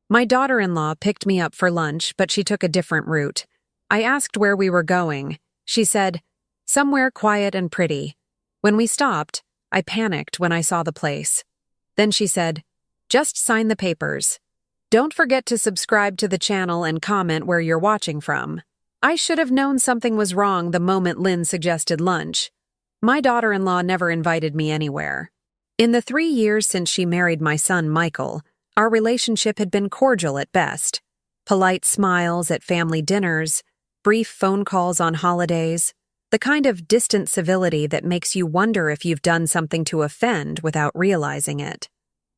My daughter-in-law picked me up for lunch, but she took a different route. I asked where we were going. She said, "Somewhere quiet and pretty." When we stopped, I panicked when I saw the place. Then she said, "Just sign the papers. Don't forget to subscribe to the channel and comment where you're watching from." I should have known something was wrong the moment Lynn suggested lunch. My daughter-in-law never invited me anywhere. In the 3 years since she married my son Michael, our relationship had been cordial at best. Polite smiles at family dinners, brief phone calls on holidays, the kind of distant civility that makes you wonder if you've done something to offend without realizing it.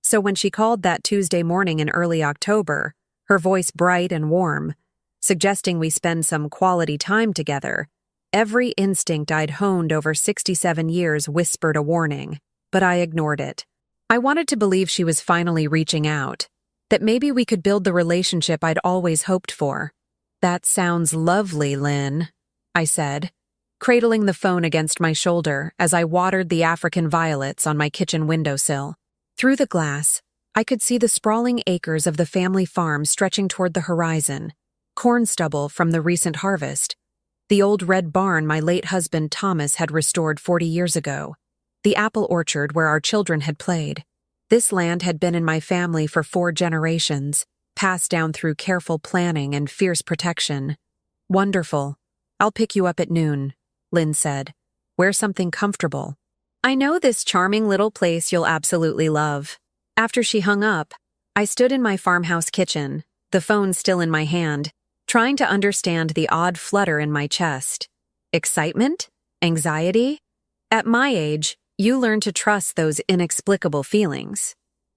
So when she called that Tuesday morning in early October, her voice bright and warm, suggesting we spend some quality time together, every instinct I'd honed over 67 years whispered a warning, but I ignored it. I wanted to believe she was finally reaching out, that maybe we could build the relationship I'd always hoped for. "That sounds lovely, Lynn," I said, cradling the phone against my shoulder as I watered the African violets on my kitchen windowsill. Through the glass, I could see the sprawling acres of the family farm stretching toward the horizon, corn stubble from the recent harvest, the old red barn my late husband Thomas had restored 40 years ago, the apple orchard where our children had played. This land had been in my family for 4 generations, passed down through careful planning and fierce protection. "Wonderful. I'll pick you up at noon," Lynn said. "Wear something comfortable. I know this charming little place you'll absolutely love." After she hung up, I stood in my farmhouse kitchen, the phone still in my hand, trying to understand the odd flutter in my chest. Excitement? Anxiety? At my age, you learn to trust those inexplicable feelings.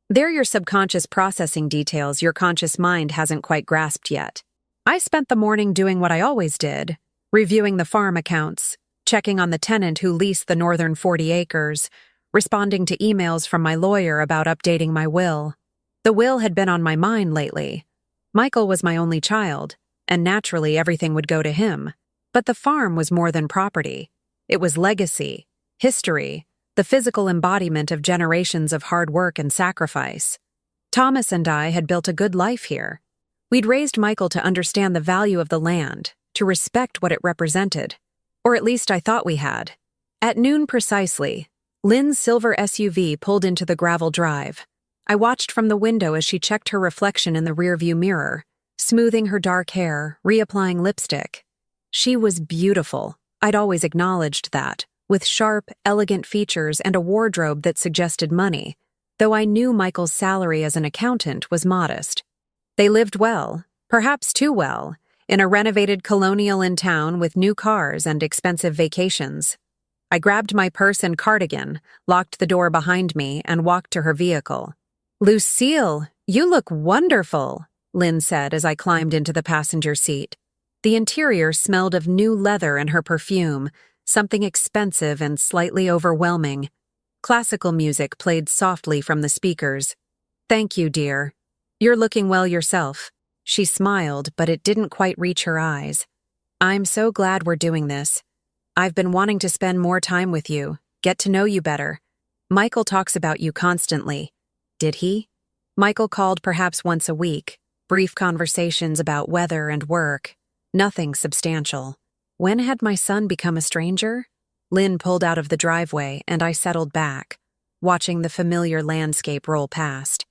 They're your subconscious processing details your conscious mind hasn't quite grasped yet. I spent the morning doing what I always did, reviewing the farm accounts, checking on the tenant who leased the northern 40 acres, responding to emails from my lawyer about updating my will. The will had been on my mind lately. Michael was my only child, and naturally everything would go to him. But the farm was more than property. It was legacy, history, the physical embodiment of generations of hard work and sacrifice. Thomas and I had built a good life here. We'd raised Michael to understand the value of the land, to respect what it represented. Or at least I thought we had. At noon precisely, Lynn's silver SUV pulled into the gravel drive. I watched from the window as she checked her reflection in the rearview mirror, smoothing her dark hair, reapplying lipstick. She was beautiful. I'd always acknowledged that, with sharp, elegant features and a wardrobe that suggested money, though I knew Michael's salary as an accountant was modest. They lived well, perhaps too well, in a renovated colonial in town with new cars and expensive vacations. I grabbed my purse and cardigan, locked the door behind me, and walked to her vehicle. "Lucille, you look wonderful," Lynn said as I climbed into the passenger seat. The interior smelled of new leather and her perfume, something expensive and slightly overwhelming. Classical music played softly from the speakers. "Thank you, dear. You're looking well yourself." She smiled, but it didn't quite reach her eyes. "I'm so glad we're doing this. I've been wanting to spend more time with you, get to know you better. Michael talks about you constantly." Did he? Michael called perhaps once a week, brief conversations about weather and work. Nothing substantial. When had my son become a stranger? Lynn pulled out of the driveway, and I settled back, watching the familiar landscape roll past.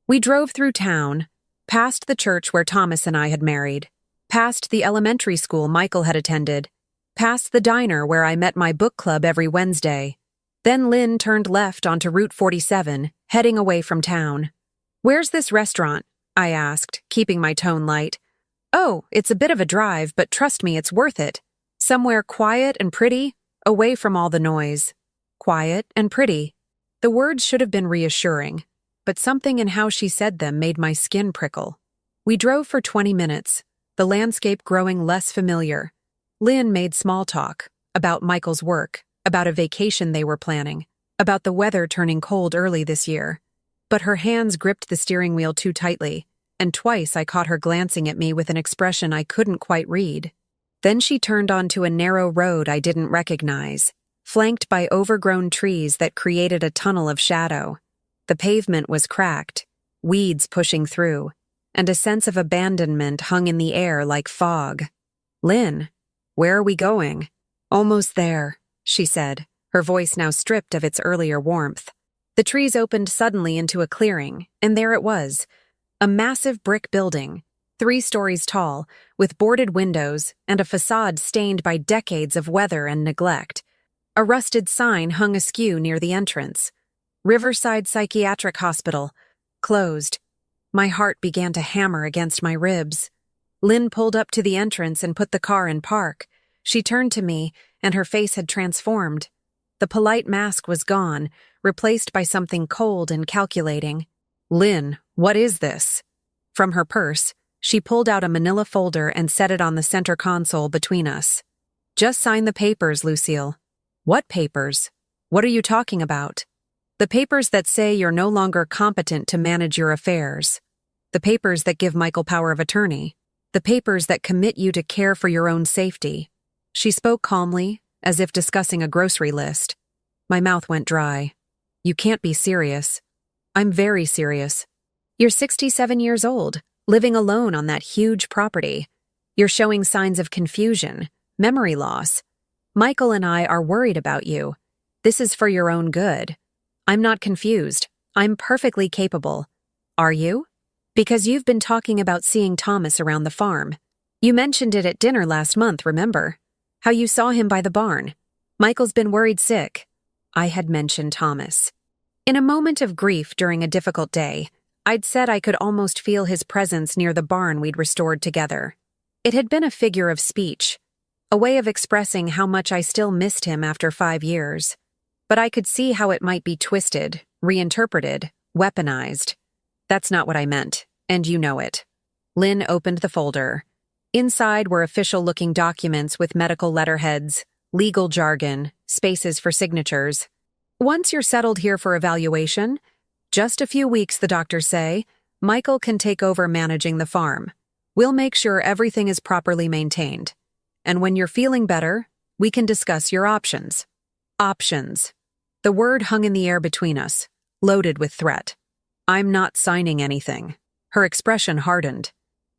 We drove through town, past the church where Thomas and I had married, past the elementary school Michael had attended, past the diner where I met my book club every Wednesday. Then Lynn turned left onto Route 47, heading away from town. "Where's this restaurant?" I asked, keeping my tone light. "Oh, it's a bit of a drive, but trust me, it's worth it. Somewhere quiet and pretty, away from all the noise." Quiet and pretty. The words should have been reassuring, but something in how she said them made my skin prickle. We drove for 20 minutes, the landscape growing less familiar. Lynn made small talk about Michael's work, about a vacation they were planning, about the weather turning cold early this year. But her hands gripped the steering wheel too tightly, and twice I caught her glancing at me with an expression I couldn't quite read. Then she turned onto a narrow road I didn't recognize, flanked by overgrown trees that created a tunnel of shadow. The pavement was cracked, weeds pushing through, and a sense of abandonment hung in the air like fog. "Lynn, where are we going?" "Almost there," she said, her voice now stripped of its earlier warmth. The trees opened suddenly into a clearing, and there it was, a massive brick building, 3 stories tall, with boarded windows and a facade stained by decades of weather and neglect. A rusted sign hung askew near the entrance. "Riverside Psychiatric Hospital. Closed." My heart began to hammer against my ribs. Lynn pulled up to the entrance and put the car in park. She turned to me, and her face had transformed. The polite mask was gone, replaced by something cold and calculating. "Lynn, what is this?" From her purse, she pulled out a manila folder and set it on the center console between us. "Just sign the papers, Lucille." "What papers? What are you talking about?" "The papers that say you're no longer competent to manage your affairs. The papers that give Michael power of attorney. The papers that commit you to care for your own safety." She spoke calmly, as if discussing a grocery list. My mouth went dry. "You can't be serious." "I'm very serious. You're 67 years old, living alone on that huge property. You're showing signs of confusion, memory loss. Michael and I are worried about you. This is for your own good. I'm not confused. I'm perfectly capable. Are you? Because you've been talking about seeing Thomas around the farm. You mentioned it at dinner last month, remember? How you saw him by the barn. Michael's been worried sick." I had mentioned Thomas. In a moment of grief during a difficult day, I'd said I could almost feel his presence near the barn we'd restored together. It had been a figure of speech, a way of expressing how much I still missed him after 5 years. But I could see how it might be twisted, reinterpreted, weaponized. That's not what I meant, and you know it. Lynn opened the folder. Inside were official-looking documents with medical letterheads, legal jargon, spaces for signatures. "Once you're settled here for evaluation, just a few weeks, the doctors say, Michael can take over managing the farm. We'll make sure everything is properly maintained. And when you're feeling better, we can discuss your options." Options. The word hung in the air between us, loaded with threat. "I'm not signing anything." Her expression hardened.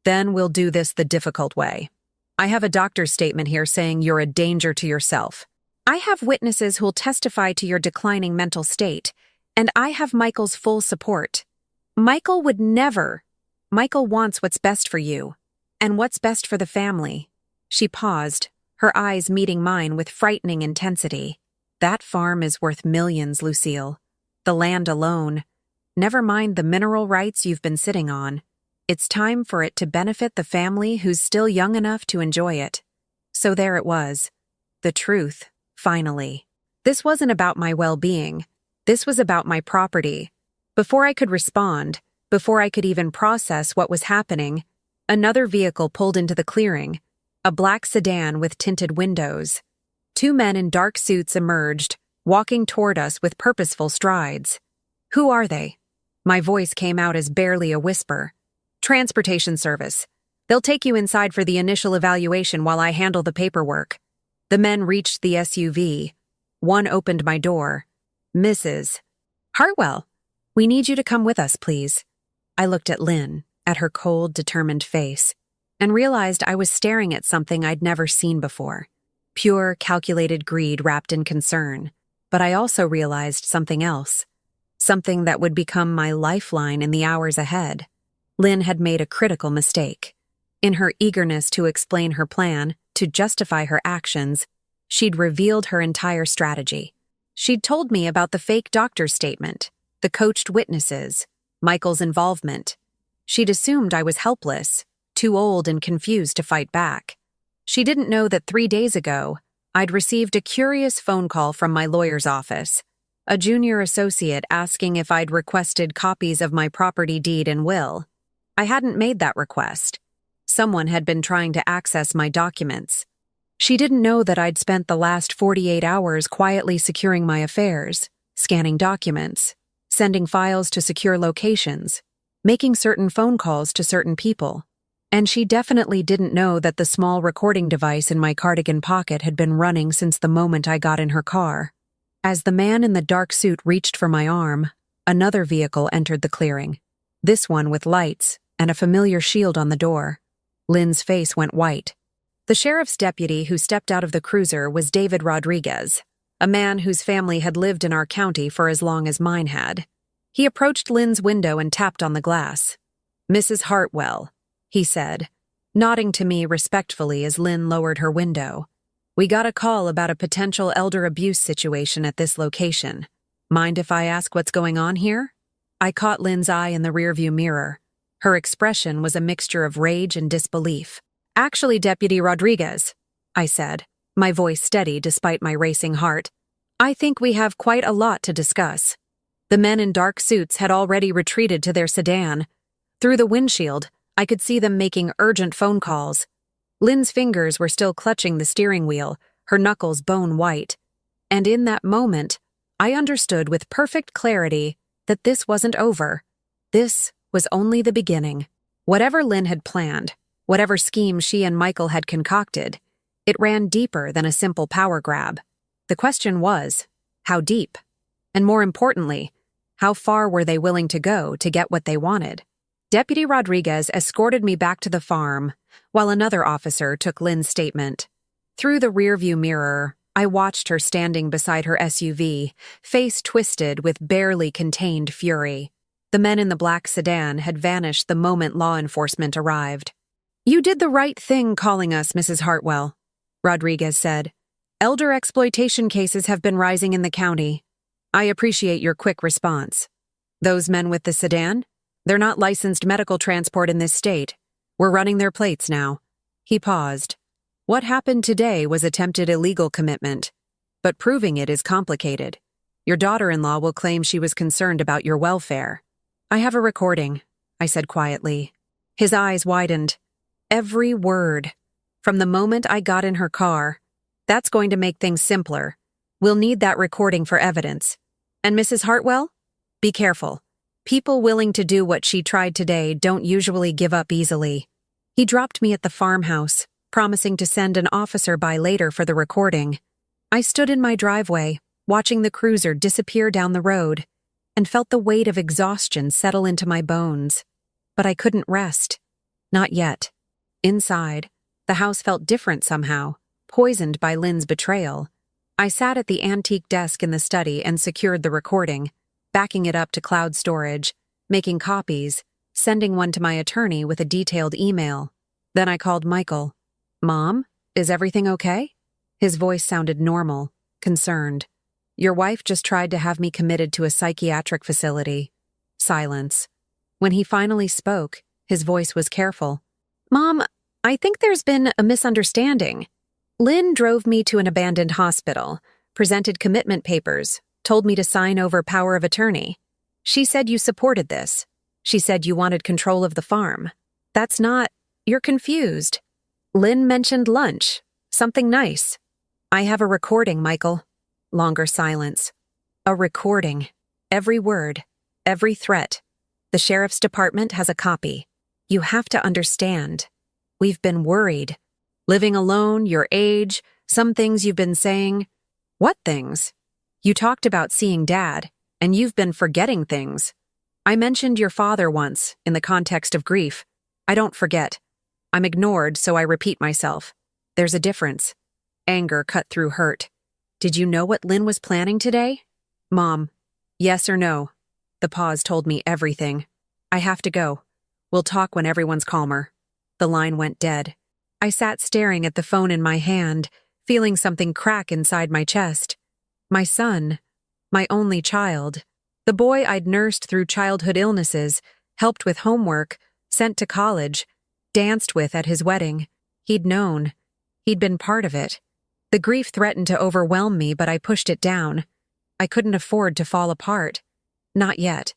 "Then we'll do this the difficult way. I have a doctor's statement here saying you're a danger to yourself. I have witnesses who'll testify to your declining mental state, and I have Michael's full support. Michael would never. Michael wants what's best for you, and what's best for the family." She paused, her eyes meeting mine with frightening intensity. "That farm is worth millions, Lucille. The land alone. Never mind the mineral rights you've been sitting on. It's time for it to benefit the family who's still young enough to enjoy it." So there it was. The truth, finally. This wasn't about my well-being. This was about my property. Before I could respond, before I could even process what was happening, another vehicle pulled into the clearing, a black sedan with tinted windows. 2 men in dark suits emerged, walking toward us with purposeful strides. "Who are they?" My voice came out as barely a whisper. "Transportation service. They'll take you inside for the initial evaluation while I handle the paperwork." The men reached the SUV. One opened my door. "Mrs. Hartwell, we need you to come with us, please." I looked at Lynn, at her cold, determined face, and realized I was staring at something I'd never seen before. Pure, calculated greed wrapped in concern. But I also realized something else. Something that would become my lifeline in the hours ahead. Lynn had made a critical mistake. In her eagerness to explain her plan, to justify her actions, she'd revealed her entire strategy. She'd told me about the fake doctor's statement, the coached witnesses, Michael's involvement. She'd assumed I was helpless, too old and confused to fight back. She didn't know that 3 days ago, I'd received a curious phone call from my lawyer's office, a junior associate asking if I'd requested copies of my property deed and will. I hadn't made that request. Someone had been trying to access my documents. She didn't know that I'd spent the last 48 hours quietly securing my affairs, scanning documents, sending files to secure locations, making certain phone calls to certain people. And she definitely didn't know that the small recording device in my cardigan pocket had been running since the moment I got in her car. As the man in the dark suit reached for my arm, another vehicle entered the clearing. This one with lights and a familiar shield on the door. Lynn's face went white. The sheriff's deputy who stepped out of the cruiser was David Rodriguez, a man whose family had lived in our county for as long as mine had. He approached Lynn's window and tapped on the glass. "Mrs. Hartwell," he said, nodding to me respectfully as Lynn lowered her window. "We got a call about a potential elder abuse situation at this location. Mind if I ask what's going on here?" I caught Lynn's eye in the rearview mirror. Her expression was a mixture of rage and disbelief. "Actually, Deputy Rodriguez," I said, my voice steady despite my racing heart, "I think we have quite a lot to discuss." The men in dark suits had already retreated to their sedan. Through the windshield, I could see them making urgent phone calls. Lynn's fingers were still clutching the steering wheel, her knuckles bone white. And in that moment, I understood with perfect clarity that this wasn't over. This was only the beginning. Whatever Lynn had planned, whatever scheme she and Michael had concocted, it ran deeper than a simple power grab. The question was, how deep? And more importantly, how far were they willing to go to get what they wanted? Deputy Rodriguez escorted me back to the farm, while another officer took Lynn's statement. Through the rearview mirror, I watched her standing beside her SUV, face twisted with barely contained fury. The men in the black sedan had vanished the moment law enforcement arrived. "You did the right thing calling us, Mrs. Hartwell," Rodriguez said. "Elder exploitation cases have been rising in the county. I appreciate your quick response. Those men with the sedan? They're not licensed medical transport in this state. We're running their plates now." He paused. "What happened today was attempted illegal commitment, but proving it is complicated. Your daughter-in-law will claim she was concerned about your welfare." "I have a recording," I said quietly. His eyes widened. "Every word. From the moment I got in her car. That's going to make things simpler. We'll need that recording for evidence. And Mrs. Hartwell? Be careful. People willing to do what she tried today don't usually give up easily." He dropped me at the farmhouse, promising to send an officer by later for the recording. I stood in my driveway, watching the cruiser disappear down the road, and felt the weight of exhaustion settle into my bones. But I couldn't rest. Not yet. Inside, the house felt different somehow, poisoned by Lynn's betrayal. I sat at the antique desk in the study and secured the recording, backing it up to cloud storage, making copies, sending one to my attorney with a detailed email. Then I called Michael. "Mom, is everything okay?" His voice sounded normal, concerned. "Your wife just tried to have me committed to a psychiatric facility." Silence. When he finally spoke, his voice was careful. "Mom, I think there's been a misunderstanding. Lynn drove me to an abandoned hospital, presented commitment papers, told me to sign over power of attorney. She said you supported this. She said you wanted control of the farm. That's not... You're confused. Lynn mentioned lunch. Something nice. I have a recording, Michael." Longer silence. A recording. Every word. Every threat. The sheriff's department has a copy. You have to understand. We've been worried. Living alone, your age, some things you've been saying. What things? You talked about seeing Dad, and you've been forgetting things. I mentioned your father once, in the context of grief. I don't forget. I'm ignored, so I repeat myself. There's a difference. Anger cut through hurt. Did you know what Lynn was planning today? Mom, yes or no? The pause told me everything. I have to go. We'll talk when everyone's calmer. The line went dead. I sat staring at the phone in my hand, feeling something crack inside my chest. My son, my only child, the boy I'd nursed through childhood illnesses, helped with homework, sent to college, danced with at his wedding. He'd known. He'd been part of it. The grief threatened to overwhelm me, but I pushed it down. I couldn't afford to fall apart. Not yet.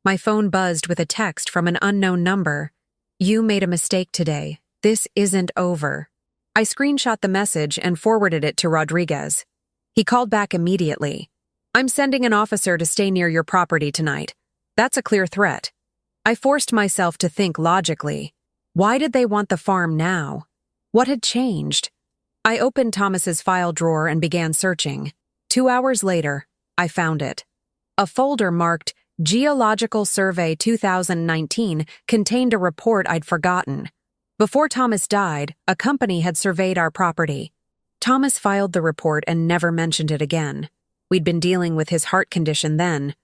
My phone buzzed with a text from an unknown number. "You made a mistake today. This isn't over." I screenshot the message and forwarded it to Rodriguez. He called back immediately. "I'm sending an officer to stay near your property tonight. That's a clear threat." I forced myself to think logically. Why did they want the farm now? What had changed? I opened Thomas's file drawer and began searching. 2 hours later, I found it. A folder marked Geological Survey 2019 contained a report I'd forgotten. Before Thomas died, a company had surveyed our property. Thomas filed the report and never mentioned it again. We'd been dealing with his heart condition then.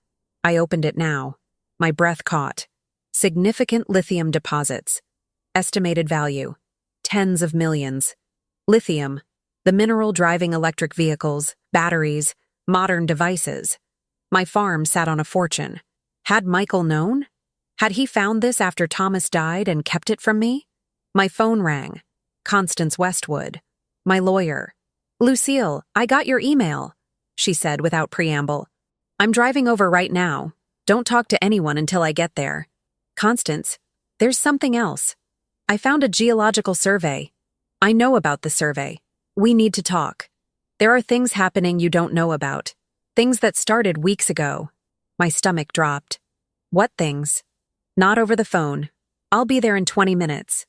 I opened it now. My breath caught. Significant lithium deposits. Estimated value. Tens of millions. Lithium. The mineral driving electric vehicles, batteries, modern devices. My farm sat on a fortune. Had Michael known? Had he found this after Thomas died and kept it from me? My phone rang. Constance Westwood. My lawyer. "Lucille, I got your email," she said without preamble. "I'm driving over right now. Don't talk to anyone until I get there." "Constance, there's something else. I found a geological survey. I know about the survey. We need to talk. There are things happening you don't know about. Things that started weeks ago." My stomach dropped. "What things?" "Not over the phone. I'll be there in 20 minutes.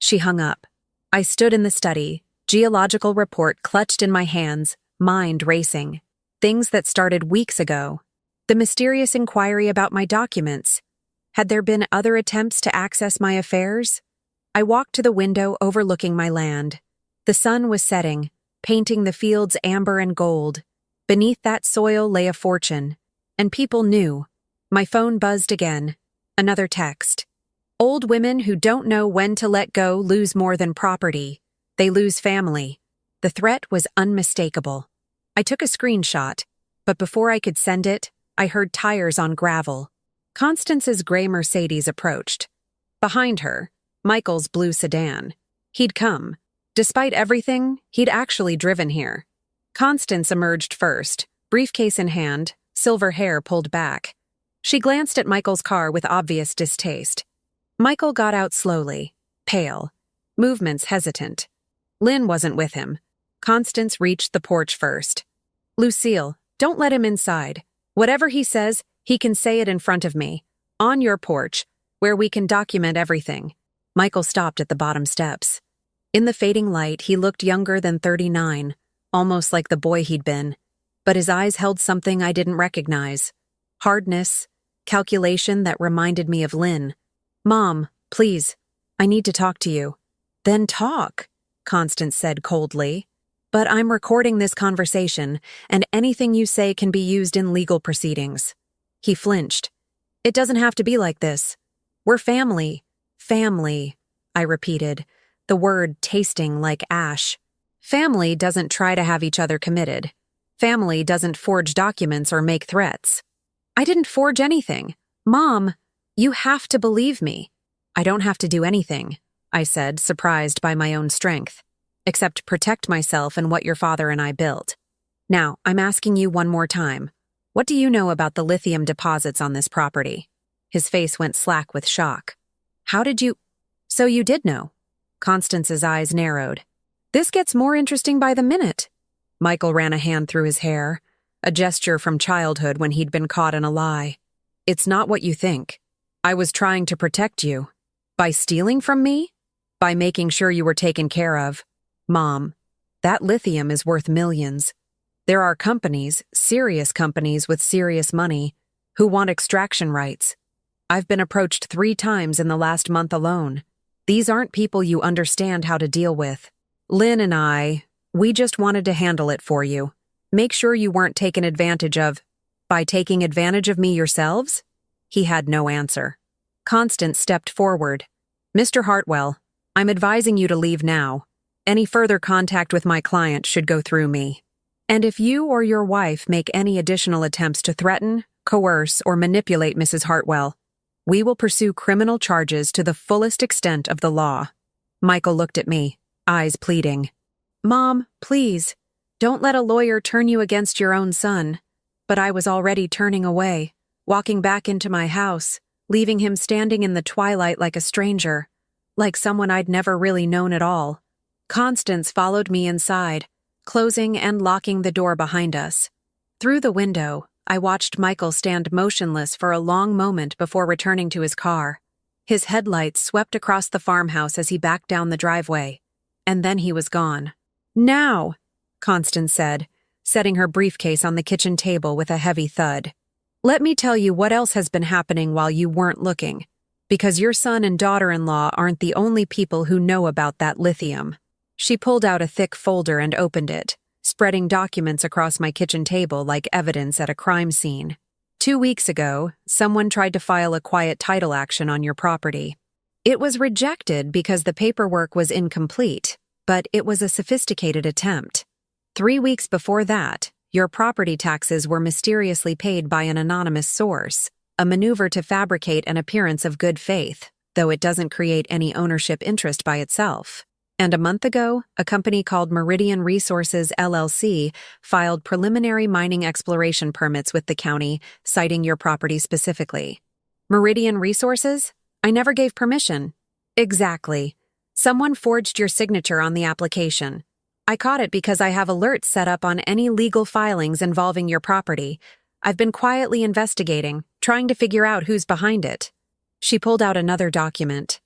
She hung up. I stood in the study, geological report clutched in my hands, mind racing. Things that started weeks ago. The mysterious inquiry about my documents. Had there been other attempts to access my affairs? I walked to the window overlooking my land. The sun was setting, painting the fields amber and gold. Beneath that soil lay a fortune. And people knew. My phone buzzed again. Another text. "Old women who don't know when to let go lose more than property. They lose family." The threat was unmistakable. I took a screenshot, but before I could send it, I heard tires on gravel. Constance's gray Mercedes approached. Behind her, Michael's blue sedan. He'd come. Despite everything, he'd actually driven here. Constance emerged first, briefcase in hand, silver hair pulled back. She glanced at Michael's car with obvious distaste. Michael got out slowly, pale, movements hesitant. Lynn wasn't with him. Constance reached the porch first. "Lucille, don't let him inside. Whatever he says, he can say it in front of me. On your porch, where we can document everything." Michael stopped at the bottom steps. In the fading light, he looked younger than 39, almost like the boy he'd been. But his eyes held something I didn't recognize. Hardness, calculation that reminded me of Lynn. "Mom, please, I need to talk to you." "Then talk," Constance said coldly. "But I'm recording this conversation, and anything you say can be used in legal proceedings." He flinched. "It doesn't have to be like this. We're family." "Family," I repeated, the word tasting like ash. Family doesn't try to have each other committed. Family doesn't forge documents or make threats. "I didn't forge anything. Mom, you have to believe me." "I don't have to do anything," I said, surprised by my own strength, "except protect myself and what your father and I built. Now, I'm asking you one more time. What do you know about the lithium deposits on this property?" His face went slack with shock. "How did you—" "So you did know." Constance's eyes narrowed. "This gets more interesting by the minute." Michael ran a hand through his hair, a gesture from childhood when he'd been caught in a lie. "It's not what you think. I was trying to protect you. By stealing from me? By making sure you were taken care of. Mom, that lithium is worth millions. There are companies, serious companies with serious money, who want extraction rights. I've been approached 3 times in the last month alone. These aren't people you understand how to deal with. Lynn and we just wanted to handle it for you. Make sure you weren't taken advantage of. By taking advantage of me yourselves?" He had no answer. Constance stepped forward. "Mr. Hartwell, I'm advising you to leave now. Any further contact with my client should go through me. And if you or your wife make any additional attempts to threaten, coerce, or manipulate Mrs. Hartwell, we will pursue criminal charges to the fullest extent of the law." Michael looked at me, eyes pleading. "Mom, please, don't let a lawyer turn you against your own son." But I was already turning away, walking back into my house, leaving him standing in the twilight like a stranger, like someone I'd never really known at all. Constance followed me inside, closing and locking the door behind us. Through the window, I watched Michael stand motionless for a long moment before returning to his car. His headlights swept across the farmhouse as he backed down the driveway, and then he was gone. "Now," Constance said, setting her briefcase on the kitchen table with a heavy thud. Let me tell you what else has been happening while you weren't looking. Because your son and daughter-in-law aren't the only people who know about that lithium. She pulled out a thick folder and opened it, spreading documents across my kitchen table like evidence at a crime scene. 2 weeks ago, someone tried to file a quiet title action on your property. It was rejected because the paperwork was incomplete, but it was a sophisticated attempt. 3 weeks before that, your property taxes were mysteriously paid by an anonymous source, a maneuver to fabricate an appearance of good faith, though it doesn't create any ownership interest by itself. And a month ago, a company called Meridian Resources LLC filed preliminary mining exploration permits with the county, citing your property specifically. Meridian Resources? I never gave permission. Exactly. Someone forged your signature on the application. I caught it because I have alerts set up on any legal filings involving your property. I've been quietly investigating, trying to figure out who's behind it. She pulled out another document.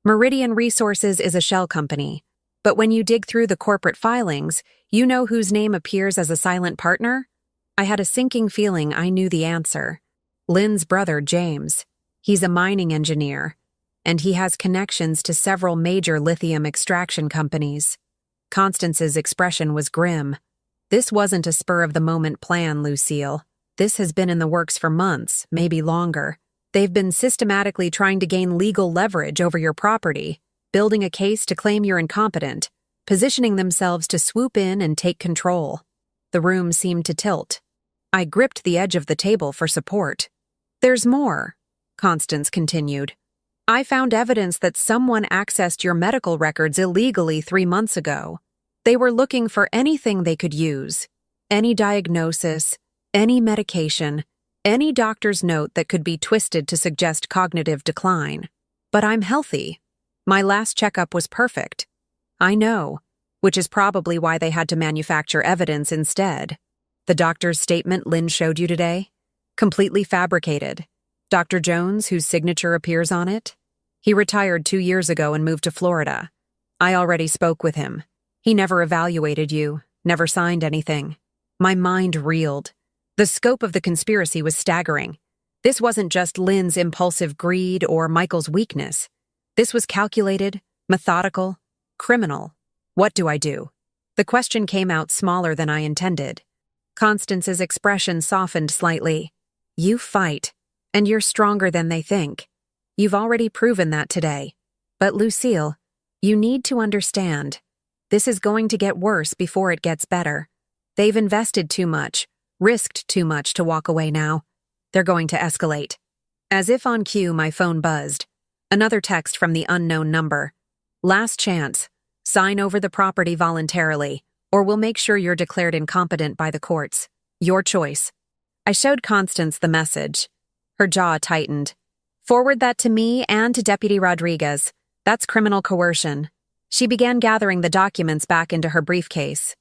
Meridian Resources is a shell company, but when you dig through the corporate filings, you know whose name appears as a silent partner? I had a sinking feeling I knew the answer. Lynn's brother, James. He's a mining engineer, and he has connections to several major lithium extraction companies. Constance's expression was grim. This wasn't a spur-of-the-moment plan, Lucille. This has been in the works for months, maybe longer. They've been systematically trying to gain legal leverage over your property, building a case to claim you're incompetent, positioning themselves to swoop in and take control. The room seemed to tilt. I gripped the edge of the table for support. There's more, Constance continued. I found evidence that someone accessed your medical records illegally 3 months ago. They were looking for anything they could use, any diagnosis, any medication, any doctor's note that could be twisted to suggest cognitive decline. But I'm healthy. My last checkup was perfect. I know, which is probably why they had to manufacture evidence instead. The doctor's statement Lynn showed you today? Completely fabricated. Dr. Jones, whose signature appears on it? He retired 2 years ago and moved to Florida. I already spoke with him. He never evaluated you, never signed anything. My mind reeled. The scope of the conspiracy was staggering. This wasn't just Lynn's impulsive greed or Michael's weakness. This was calculated, methodical, criminal. What do I do? The question came out smaller than I intended. Constance's expression softened slightly. You fight, and you're stronger than they think. You've already proven that today. But Lucille, you need to understand. This is going to get worse before it gets better. They've invested too much, risked too much to walk away now. They're going to escalate. As if on cue, my phone buzzed. Another text from the unknown number. Last chance. Sign over the property voluntarily, or we'll make sure you're declared incompetent by the courts. Your choice. I showed Constance the message. Her jaw tightened. Forward that to me and to Deputy Rodriguez. That's criminal coercion. She began gathering the documents back into her briefcase.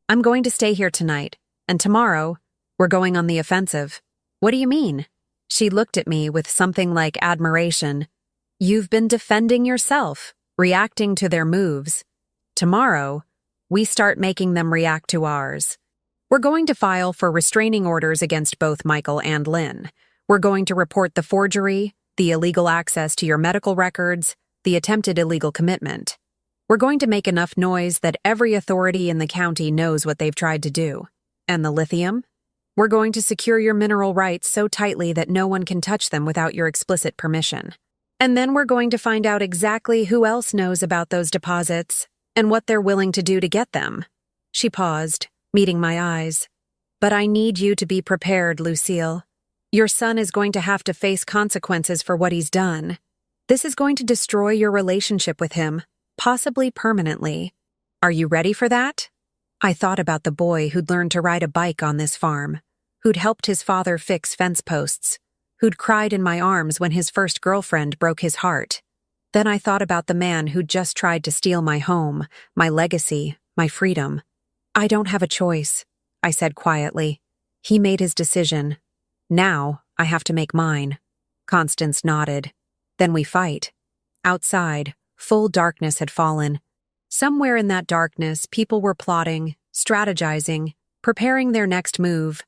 I'm going to stay here tonight, and tomorrow, we're going on the offensive. What do you mean? She looked at me with something like admiration. You've been defending yourself, reacting to their moves. Tomorrow, we start making them react to ours. We're going to file for restraining orders against both Michael and Lynn. We're going to report the forgery, the illegal access to your medical records, the attempted illegal commitment. We're going to make enough noise that every authority in the county knows what they've tried to do. And the lithium? We're going to secure your mineral rights so tightly that no one can touch them without your explicit permission. And then we're going to find out exactly who else knows about those deposits and what they're willing to do to get them. She paused, meeting my eyes. But I need you to be prepared, Lucille. Your son is going to have to face consequences for what he's done. This is going to destroy your relationship with him, possibly permanently. Are you ready for that? I thought about the boy who'd learned to ride a bike on this farm, who'd helped his father fix fence posts, who'd cried in my arms when his first girlfriend broke his heart. Then I thought about the man who'd just tried to steal my home, my legacy, my freedom. I don't have a choice, I said quietly. He made his decision. Now, I have to make mine. Constance nodded. Then we fight. Outside, full darkness had fallen. Somewhere in that darkness, people were plotting, strategizing, preparing their next move.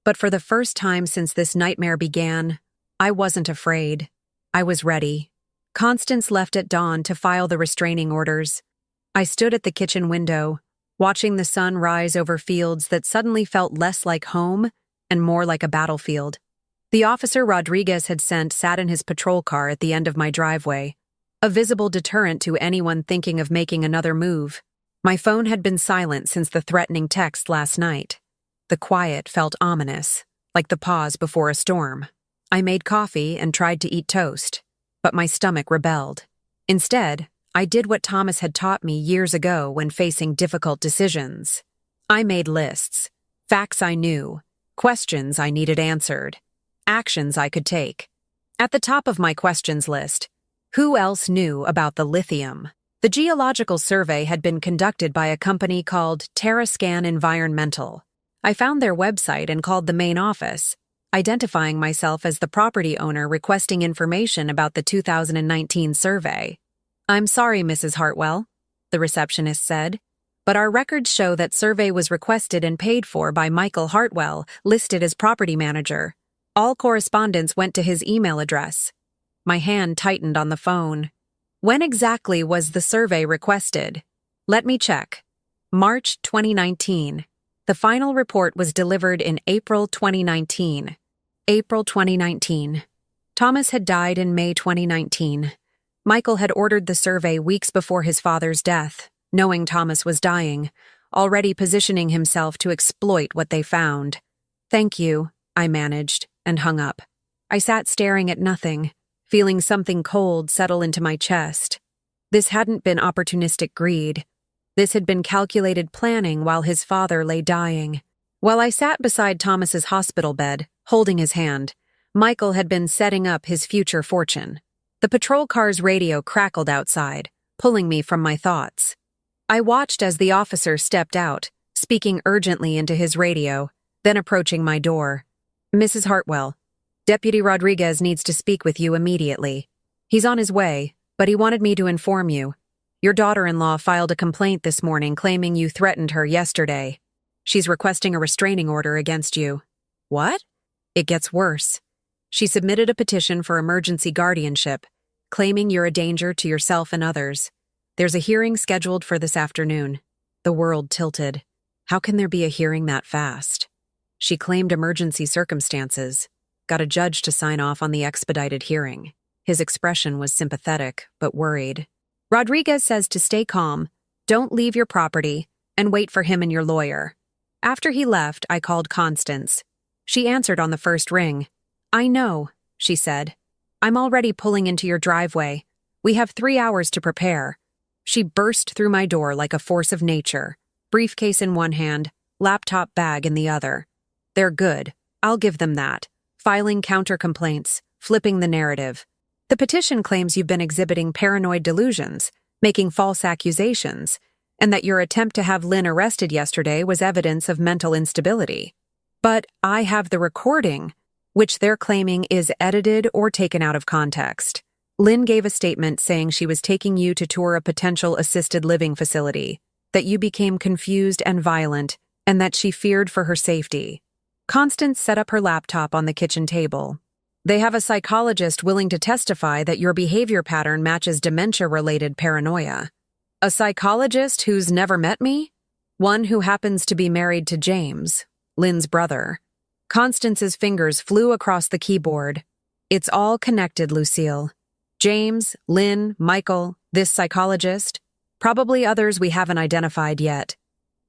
But for the first time since this nightmare began, I wasn't afraid. I was ready. Constance left at dawn to file the restraining orders. I stood at the kitchen window, watching the sun rise over fields that suddenly felt less like home and more like a battlefield. The officer Rodriguez had sent sat in his patrol car at the end of my driveway, a visible deterrent to anyone thinking of making another move. My phone had been silent since the threatening text last night. The quiet felt ominous, like the pause before a storm. I made coffee and tried to eat toast, but my stomach rebelled. Instead, I did what Thomas had taught me years ago when facing difficult decisions. I made lists, facts I knew, questions I needed answered, actions I could take. At the top of my questions list, who else knew about the lithium? The geological survey had been conducted by a company called TerraScan Environmental. I found their website and called the main office, identifying myself as the property owner requesting information about the 2019 survey. "I'm sorry, Mrs. Hartwell," the receptionist said, "but our records show that survey was requested and paid for by Michael Hartwell, listed as property manager. All correspondence went to his email address." My hand tightened on the phone. "When exactly was the survey requested?" "Let me check. March 2019. The final report was delivered in April 2019. April 2019. Thomas had died in May 2019. Michael had ordered the survey weeks before his father's death, knowing Thomas was dying, already positioning himself to exploit what they found. "Thank you," I managed, and hung up. I sat staring at nothing, feeling something cold settle into my chest. This hadn't been opportunistic greed. This had been calculated planning while his father lay dying. While I sat beside Thomas's hospital bed, holding his hand, Michael had been setting up his future fortune. The patrol car's radio crackled outside, pulling me from my thoughts. I watched as the officer stepped out, speaking urgently into his radio, then approaching my door. "Mrs. Hartwell, Deputy Rodriguez needs to speak with you immediately. He's on his way, but he wanted me to inform you. Your daughter-in-law filed a complaint this morning claiming you threatened her yesterday. She's requesting a restraining order against you." "What?" "It gets worse. She submitted a petition for emergency guardianship, claiming you're a danger to yourself and others. There's a hearing scheduled for this afternoon." The world tilted. How can there be a hearing that fast? She claimed emergency circumstances, got a judge to sign off on the expedited hearing. His expression was sympathetic, but worried. "Rodriguez says to stay calm, don't leave your property, and wait for him and your lawyer." After he left, I called Constance. She answered on the first ring. "I know," she said. "I'm already pulling into your driveway. We have 3 hours to prepare." She burst through my door like a force of nature, briefcase in one hand, laptop bag in the other. "They're good. I'll give them that. Filing counter-complaints, flipping the narrative. The petition claims you've been exhibiting paranoid delusions, making false accusations, and that your attempt to have Lynn arrested yesterday was evidence of mental instability. But I have the recording, which they're claiming is edited or taken out of context. Lynn gave a statement saying she was taking you to tour a potential assisted living facility, that you became confused and violent, and that she feared for her safety." Constance set up her laptop on the kitchen table. "They have a psychologist willing to testify that your behavior pattern matches dementia-related paranoia. A psychologist who's never met me? One who happens to be married to James, Lynn's brother." Constance's fingers flew across the keyboard. "It's all connected, Lucille. James, Lynn, Michael, this psychologist, probably others we haven't identified yet.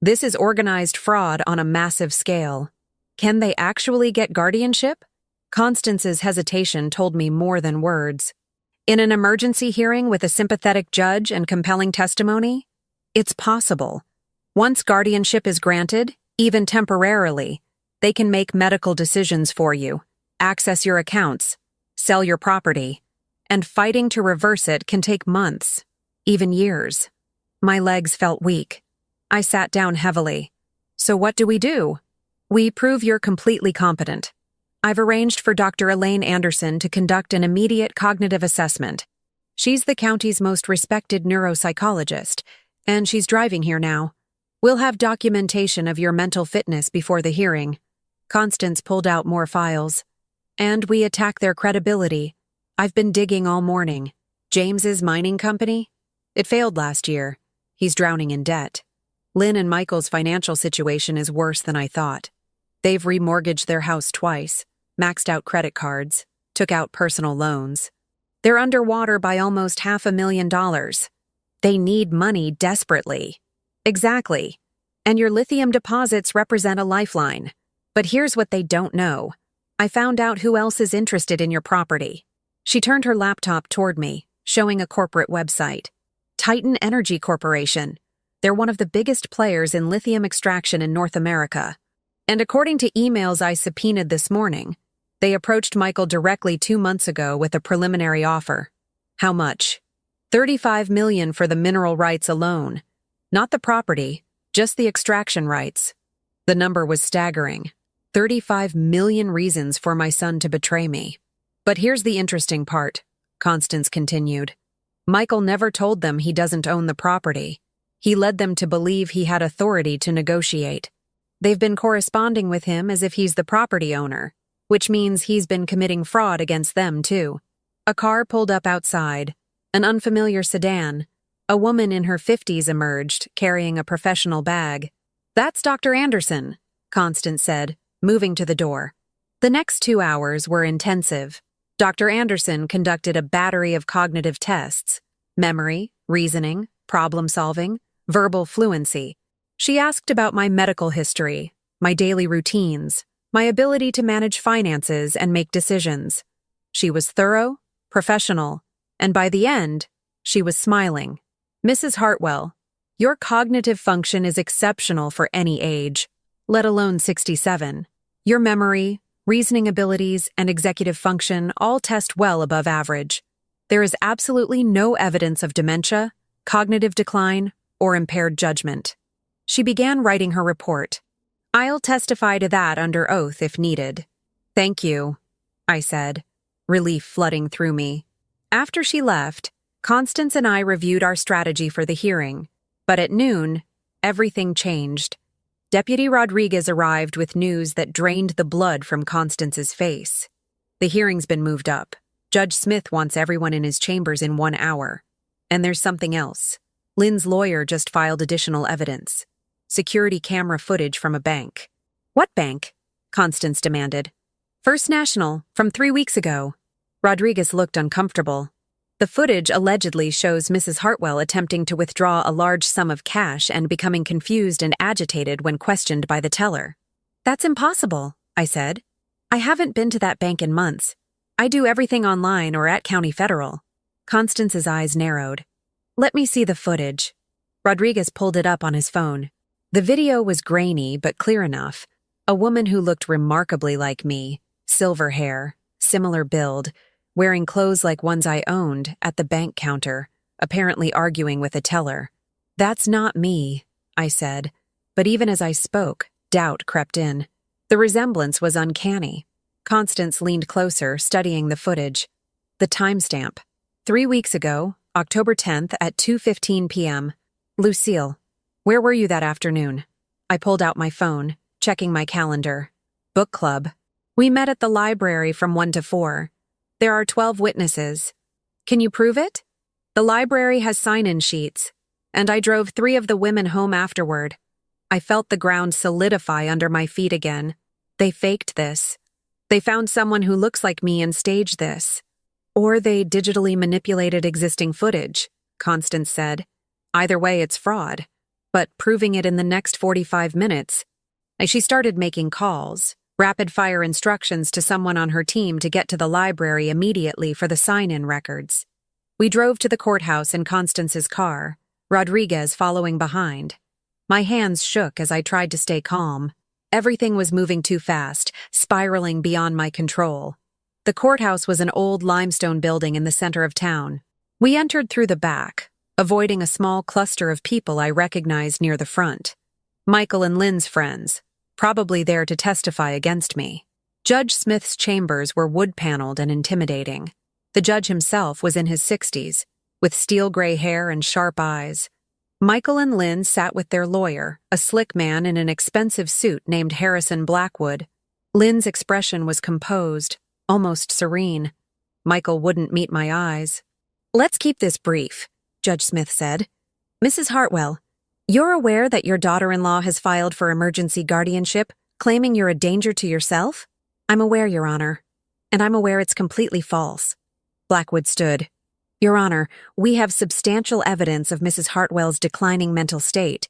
This is organized fraud on a massive scale. Can they actually get guardianship?" Constance's hesitation told me more than words. "In an emergency hearing with a sympathetic judge and compelling testimony? It's possible. Once guardianship is granted, even temporarily, they can make medical decisions for you, access your accounts, sell your property, and fighting to reverse it can take months, even years." My legs felt weak. I sat down heavily. "So what do we do?" "We prove you're completely competent. I've arranged for Dr. Elaine Anderson to conduct an immediate cognitive assessment. She's the county's most respected neuropsychologist, and she's driving here now. We'll have documentation of your mental fitness before the hearing. Constance pulled out more files. And we attack their credibility. I've been digging all morning. James's mining company? It failed last year. He's drowning in debt. Lynn and Michael's financial situation is worse than I thought. They've remortgaged their house twice, maxed out credit cards, took out personal loans. They're underwater by almost $500,000. They need money desperately. Exactly. And your lithium deposits represent a lifeline. But here's what they don't know. I found out who else is interested in your property. She turned her laptop toward me, showing a corporate website. Titan Energy Corporation. They're one of the biggest players in lithium extraction in North America. And according to emails I subpoenaed this morning, they approached Michael directly 2 months ago with a preliminary offer. How much? $35 million for the mineral rights alone. Not the property, just the extraction rights. The number was staggering. 35 million reasons for my son to betray me. But here's the interesting part, Constance continued. Michael never told them he doesn't own the property. He led them to believe he had authority to negotiate. They've been corresponding with him as if he's the property owner, which means he's been committing fraud against them too. A car pulled up outside, an unfamiliar sedan. A woman in her 50s emerged, carrying a professional bag. That's Dr. Anderson, Constance said, moving to the door. The next 2 hours were intensive. Dr. Anderson conducted a battery of cognitive tests: memory, reasoning, problem-solving, verbal fluency. She asked about my medical history, my daily routines, my ability to manage finances and make decisions. She was thorough, professional, and by the end, she was smiling. Mrs. Hartwell, your cognitive function is exceptional for any age, let alone 67. Your memory, reasoning abilities, and executive function all test well above average. There is absolutely no evidence of dementia, cognitive decline, or impaired judgment. She began writing her report. I'll testify to that under oath if needed. Thank you, I said, relief flooding through me. After she left, Constance and I reviewed our strategy for the hearing, but at noon, everything changed. Deputy Rodriguez arrived with news that drained the blood from Constance's face. The hearing's been moved up. Judge Smith wants everyone in his chambers in 1 hour. And there's something else. Lynn's lawyer just filed additional evidence. Security camera footage from a bank. What bank? Constance demanded. First National, from 3 weeks ago. Rodriguez looked uncomfortable. The footage allegedly shows Mrs. Hartwell attempting to withdraw a large sum of cash and becoming confused and agitated when questioned by the teller. That's impossible, I said. I haven't been to that bank in months. I do everything online or at County Federal. Constance's eyes narrowed. Let me see the footage. Rodriguez pulled it up on his phone. The video was grainy but clear enough. A woman who looked remarkably like me, silver hair, similar build, wearing clothes like ones I owned, at the bank counter, apparently arguing with a teller. That's not me, I said, but even as I spoke, doubt crept in. The resemblance was uncanny. Constance leaned closer, studying the footage. The timestamp. 3 weeks ago, October 10th at 2:15 p.m. Lucille, where were you that afternoon? I pulled out my phone, checking my calendar. Book club. We met at the library from 1 to 4. There are 12 witnesses. Can you prove it? The library has sign-in sheets, and I drove 3 of the women home afterward. I felt the ground solidify under my feet again. They faked this. They found someone who looks like me and staged this. Or they digitally manipulated existing footage, Constance said. Either way, it's fraud. But proving it in the next 45 minutes. She started making calls. Rapid-fire instructions to someone on her team to get to the library immediately for the sign-in records. We drove to the courthouse in Constance's car, Rodriguez following behind. My hands shook as I tried to stay calm. Everything was moving too fast, spiraling beyond my control. The courthouse was an old limestone building in the center of town. We entered through the back, avoiding a small cluster of people I recognized near the front. Michael and Lynn's friends, probably there to testify against me. Judge Smith's chambers were wood-paneled and intimidating. The judge himself was in his 60s, with steel-gray hair and sharp eyes. Michael and Lynn sat with their lawyer, a slick man in an expensive suit named Harrison Blackwood. Lynn's expression was composed, almost serene. Michael wouldn't meet my eyes. "Let's keep this brief," Judge Smith said. "Mrs. Hartwell, you're aware that your daughter-in-law has filed for emergency guardianship, claiming you're a danger to yourself?" "I'm aware, Your Honor. And I'm aware it's completely false." Blackwood stood. "Your Honor, we have substantial evidence of Mrs. Hartwell's declining mental state.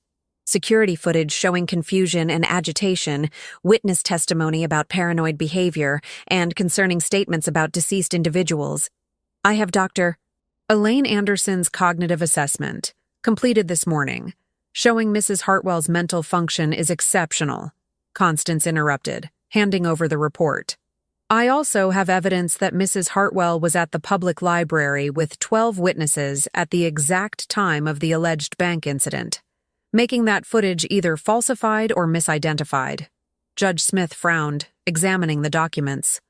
Security footage showing confusion and agitation, witness testimony about paranoid behavior, and concerning statements about deceased individuals. I have Dr. Elaine Anderson's cognitive assessment, completed this morning, showing Mrs. Hartwell's mental function is exceptional," Constance interrupted, handing over the report. "I also have evidence that Mrs. Hartwell was at the public library with 12 witnesses at the exact time of the alleged bank incident, making that footage either falsified or misidentified." Judge Smith frowned, examining the documents.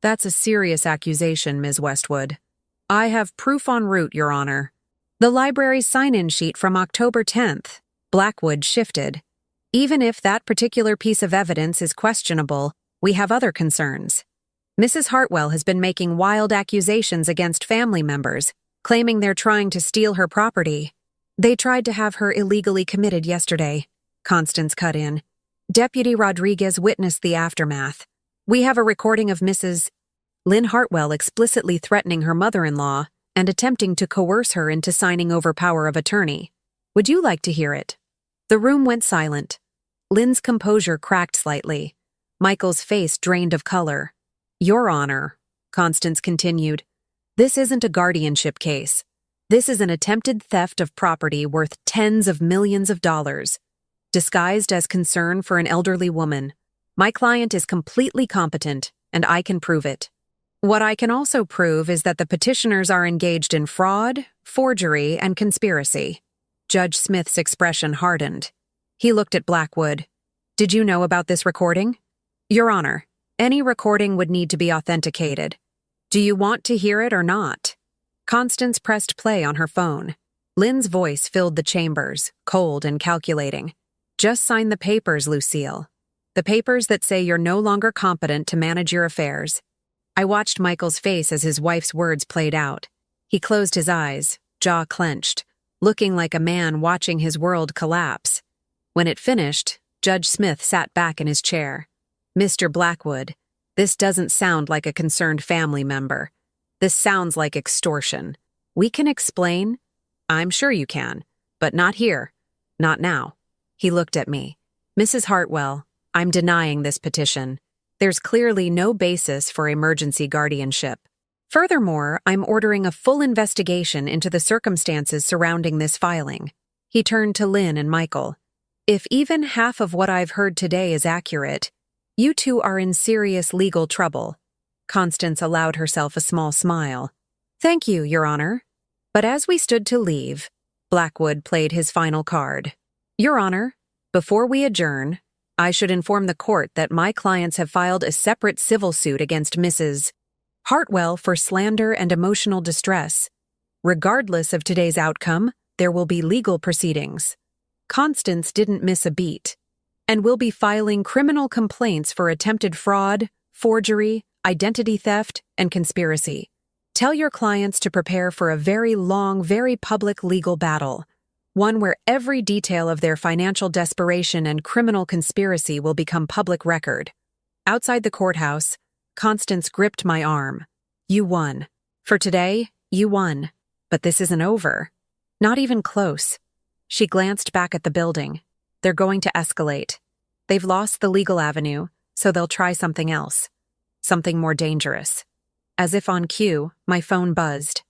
"That's a serious accusation, Ms. Westwood." "I have proof en route, Your Honor. The library's sign-in sheet from October 10th. Blackwood shifted. "Even if that particular piece of evidence is questionable, we have other concerns. Mrs. Hartwell has been making wild accusations against family members, claiming they're trying to steal her property. They tried to have her illegally committed yesterday," Constance cut in. "Deputy Rodriguez witnessed the aftermath. We have a recording of Mrs. Lynn Hartwell explicitly threatening her mother-in-law and attempting to coerce her into signing over power of attorney. Would you like to hear it?" The room went silent. Lynn's composure cracked slightly. Michael's face drained of color. "Your Honor," Constance continued, "this isn't a guardianship case. This is an attempted theft of property worth tens of millions of dollars, disguised as concern for an elderly woman. My client is completely competent, and I can prove it. What I can also prove is that the petitioners are engaged in fraud, forgery, and conspiracy." Judge Smith's expression hardened. He looked at Blackwood. "Did you know about this recording?" "Your Honor, any recording would need to be authenticated. Do you want to hear it or not?" Constance pressed play on her phone. Lynn's voice filled the chambers, cold and calculating. "Just sign the papers, Lucille. The papers that say you're no longer competent to manage your affairs." I watched Michael's face as his wife's words played out. He closed his eyes, jaw clenched, looking like a man watching his world collapse. When it finished, Judge Smith sat back in his chair. "Mr. Blackwood, this doesn't sound like a concerned family member. This sounds like extortion. We can explain. I'm sure you can, but not here. Not now." He looked at me. "Mrs. Hartwell, I'm denying this petition. There's clearly no basis for emergency guardianship. Furthermore, I'm ordering a full investigation into the circumstances surrounding this filing." He turned to Lynn and Michael. "If even half of what I've heard today is accurate, you two are in serious legal trouble." Constance allowed herself a small smile. "Thank you, Your Honor." But as we stood to leave, Blackwood played his final card. "Your Honor, before we adjourn, I should inform the court that my clients have filed a separate civil suit against Mrs. Hartwell for slander and emotional distress. Regardless of today's outcome, there will be legal proceedings." Constance didn't miss a beat. "And will be filing criminal complaints for attempted fraud, forgery, identity theft, and conspiracy. Tell your clients to prepare for a very long, very public legal battle, one where every detail of their financial desperation and criminal conspiracy will become public record." Outside the courthouse, Constance gripped my arm. "You won. For today, you won. But this isn't over. Not even close." She glanced back at the building. "They're going to escalate. They've lost the legal avenue, so they'll try something else. Something more dangerous." As if on cue, my phone buzzed.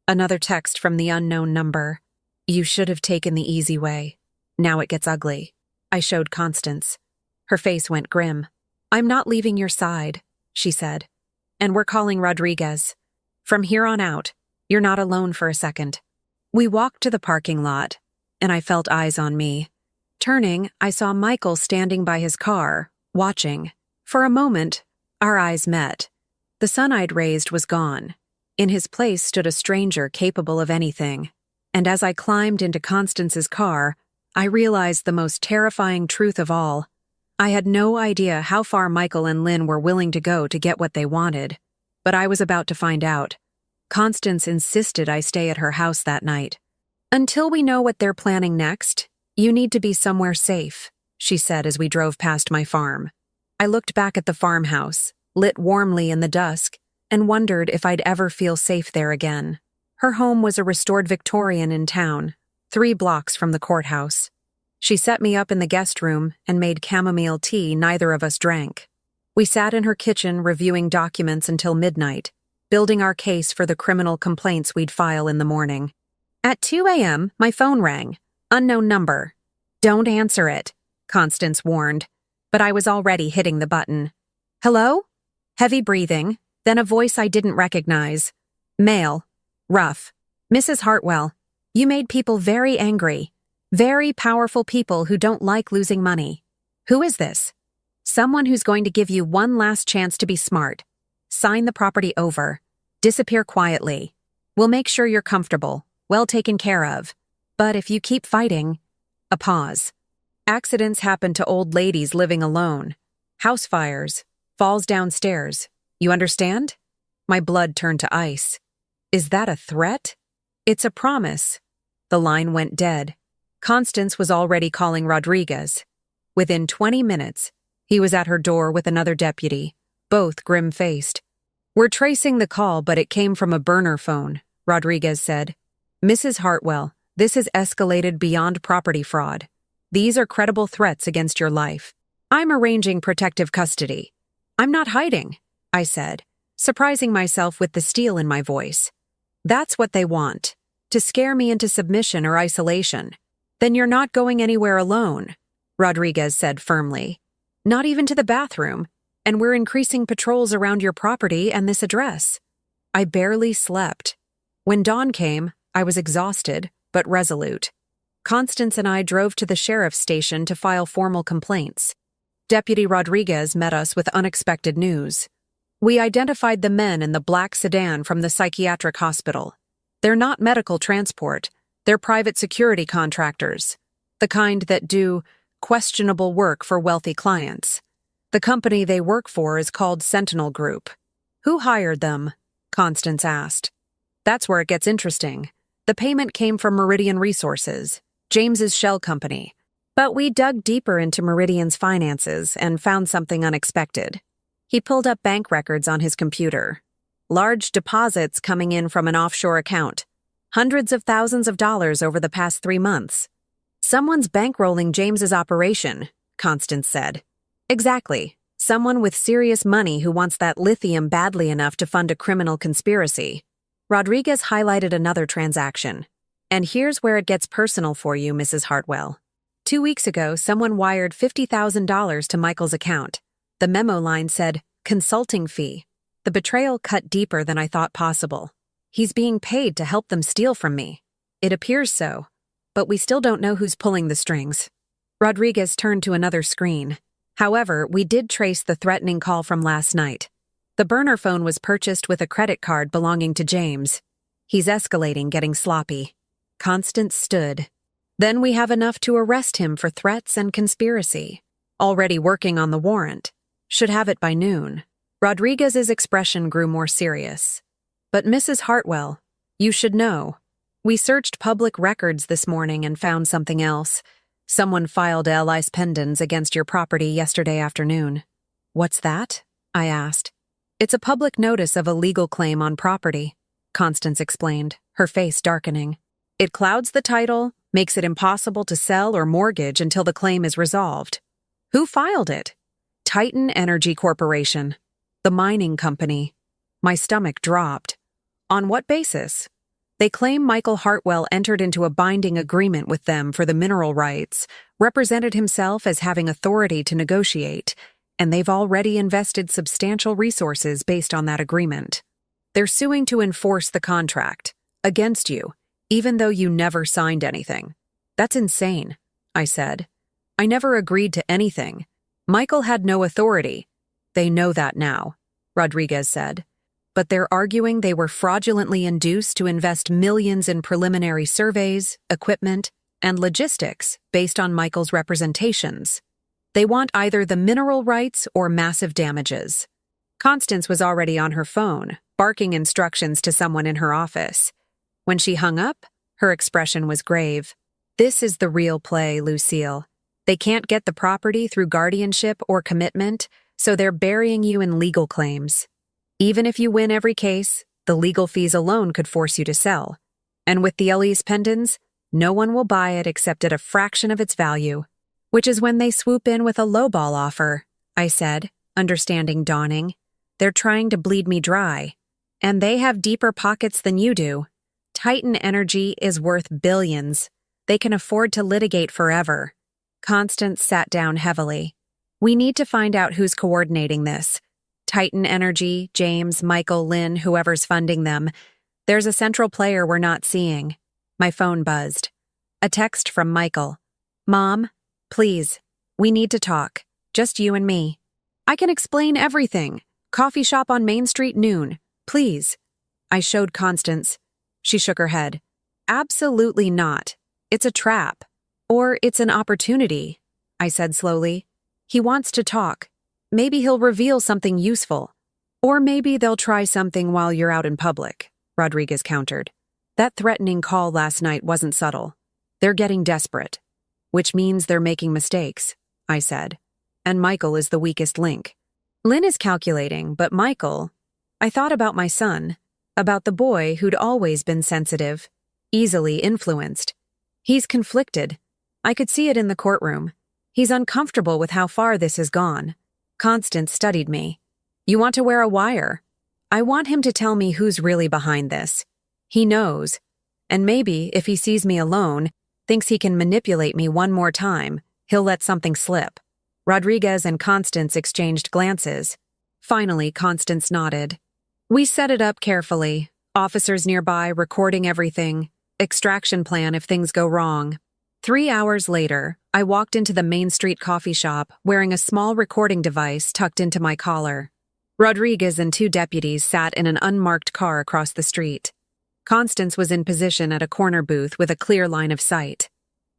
Another text from the unknown number. "You should have taken the easy way. Now it gets ugly." I showed Constance. Her face went grim. "I'm not leaving your side," she said. "And we're calling Rodriguez. From here on out, you're not alone for a second." We walked to the parking lot, and I felt eyes on me. Turning, I saw Michael standing by his car, watching. For a moment, our eyes met. The sun I'd raised was gone. In his place stood a stranger capable of anything. And as I climbed into Constance's car, I realized the most terrifying truth of all. I had no idea how far Michael and Lynn were willing to go to get what they wanted, but I was about to find out. Constance insisted I stay at her house that night. "Until we know what they're planning next, you need to be somewhere safe," she said as we drove past my farm. I looked back at the farmhouse, lit warmly in the dusk, and wondered if I'd ever feel safe there again. Her home was a restored Victorian in town, 3 blocks from the courthouse. She set me up in the guest room and made chamomile tea neither of us drank. We sat in her kitchen reviewing documents until midnight, building our case for the criminal complaints we'd file in the morning. At 2 a.m., my phone rang. Unknown number. "Don't answer it," Constance warned, but I was already hitting the button. "Hello?" Heavy breathing, then a voice I didn't recognize. Male. Rough. "Mrs. Hartwell, you made people very angry. Very powerful people who don't like losing money. Who is this?" "Someone who's going to give you one last chance to be smart. Sign the property over. Disappear quietly. We'll make sure you're comfortable, well taken care of. But if you keep fighting..." A pause. "Accidents happen to old ladies living alone. House fires. Falls downstairs. You understand?" My blood turned to ice. Is that a threat? "It's a promise." The line went dead. Constance was already calling Rodriguez. Within 20 minutes, he was at her door with another deputy, both grim-faced. "We're tracing the call, but it came from a burner phone," Rodriguez said. "Mrs. Hartwell, this has escalated beyond property fraud. These are credible threats against your life. I'm arranging protective custody." "I'm not hiding," I said, surprising myself with the steel in my voice. "That's what they want, to scare me into submission or isolation." "Then you're not going anywhere alone," Rodriguez said firmly. "Not even to the bathroom, and we're increasing patrols around your property and this address." I barely slept. When dawn came, I was exhausted, but resolute. Constance and I drove to the sheriff's station to file formal complaints. Deputy Rodriguez met us with unexpected news. We identified the men in the black sedan from the psychiatric hospital. They're not medical transport. They're private security contractors, the kind that do questionable work for wealthy clients. The company they work for is called Sentinel Group. "Who hired them?" Constance asked. "That's where it gets interesting. The payment came from Meridian Resources, James's shell company. But we dug deeper into Meridian's finances and found something unexpected." He pulled up bank records on his computer. Large deposits coming in from an offshore account. Hundreds of thousands of dollars over the past 3 months. "Someone's bankrolling James's operation," Constance said. "Exactly. Someone with serious money who wants that lithium badly enough to fund a criminal conspiracy." Rodriguez highlighted another transaction. "And here's where it gets personal for you, Mrs. Hartwell. 2 weeks ago, someone wired $50,000 to Michael's account. The memo line said, 'consulting fee.' The betrayal cut deeper than I thought possible. He's being paid to help them steal from me. It appears so, but we still don't know who's pulling the strings." Rodriguez turned to another screen. "However, we did trace the threatening call from last night. The burner phone was purchased with a credit card belonging to James. He's escalating, getting sloppy." Constance stood. "Then we have enough to arrest him for threats and conspiracy. Already working on the warrant. Should have it by noon." Rodriguez's expression grew more serious. "But Mrs. Hartwell, you should know. We searched public records this morning and found something else. Someone filed LI's pendants against your property yesterday afternoon." "What's that?" I asked. "It's a public notice of a legal claim on property," Constance explained, her face darkening. "It clouds the title, makes it impossible to sell or mortgage until the claim is resolved." "Who filed it?" "Titan Energy Corporation, the mining company." My stomach dropped. "On what basis?" "They claim Michael Hartwell entered into a binding agreement with them for the mineral rights, represented himself as having authority to negotiate, and they've already invested substantial resources based on that agreement. They're suing to enforce the contract, against you, even though you never signed anything." "That's insane," I said. "I never agreed to anything. Michael had no authority." "They know that now," Rodriguez said. "But they're arguing they were fraudulently induced to invest millions in preliminary surveys, equipment, and logistics based on Michael's representations." They want either the mineral rights or massive damages. Constance was already on her phone, barking instructions to someone in her office. When she hung up, her expression was grave. This is the real play, Lucille. They can't get the property through guardianship or commitment, so they're burying you in legal claims. Even if you win every case, the legal fees alone could force you to sell. And with the Elise pendants, no one will buy it except at a fraction of its value. Which is when they swoop in with a lowball offer, I said, understanding dawning. They're trying to bleed me dry. And they have deeper pockets than you do. Titan Energy is worth billions. They can afford to litigate forever. Constance sat down heavily. We need to find out who's coordinating this. Titan Energy, James, Michael, Lynn, whoever's funding them. There's a central player we're not seeing. My phone buzzed. A text from Michael. Mom, please, we need to talk. Just you and me. I can explain everything. Coffee shop on Main Street noon. Please. I showed Constance. She shook her head. Absolutely not. It's a trap. Or it's an opportunity, I said slowly. He wants to talk. Maybe he'll reveal something useful. Or maybe they'll try something while you're out in public, Rodriguez countered. That threatening call last night wasn't subtle. They're getting desperate. Which means they're making mistakes, I said. And Michael is the weakest link. Lynn is calculating, but Michael... I thought about my son, about the boy who'd always been sensitive, easily influenced. He's conflicted. I could see it in the courtroom. He's uncomfortable with how far this has gone. Constance studied me. You want to wear a wire? I want him to tell me who's really behind this. He knows. And maybe, if he sees me alone, thinks he can manipulate me one more time, he'll let something slip. Rodriguez and Constance exchanged glances. Finally, Constance nodded. We set it up carefully. Officers nearby recording everything. Extraction plan if things go wrong. 3 hours later, I walked into the Main Street coffee shop wearing a small recording device tucked into my collar. Rodriguez and 2 deputies sat in an unmarked car across the street. Constance was in position at a corner booth with a clear line of sight.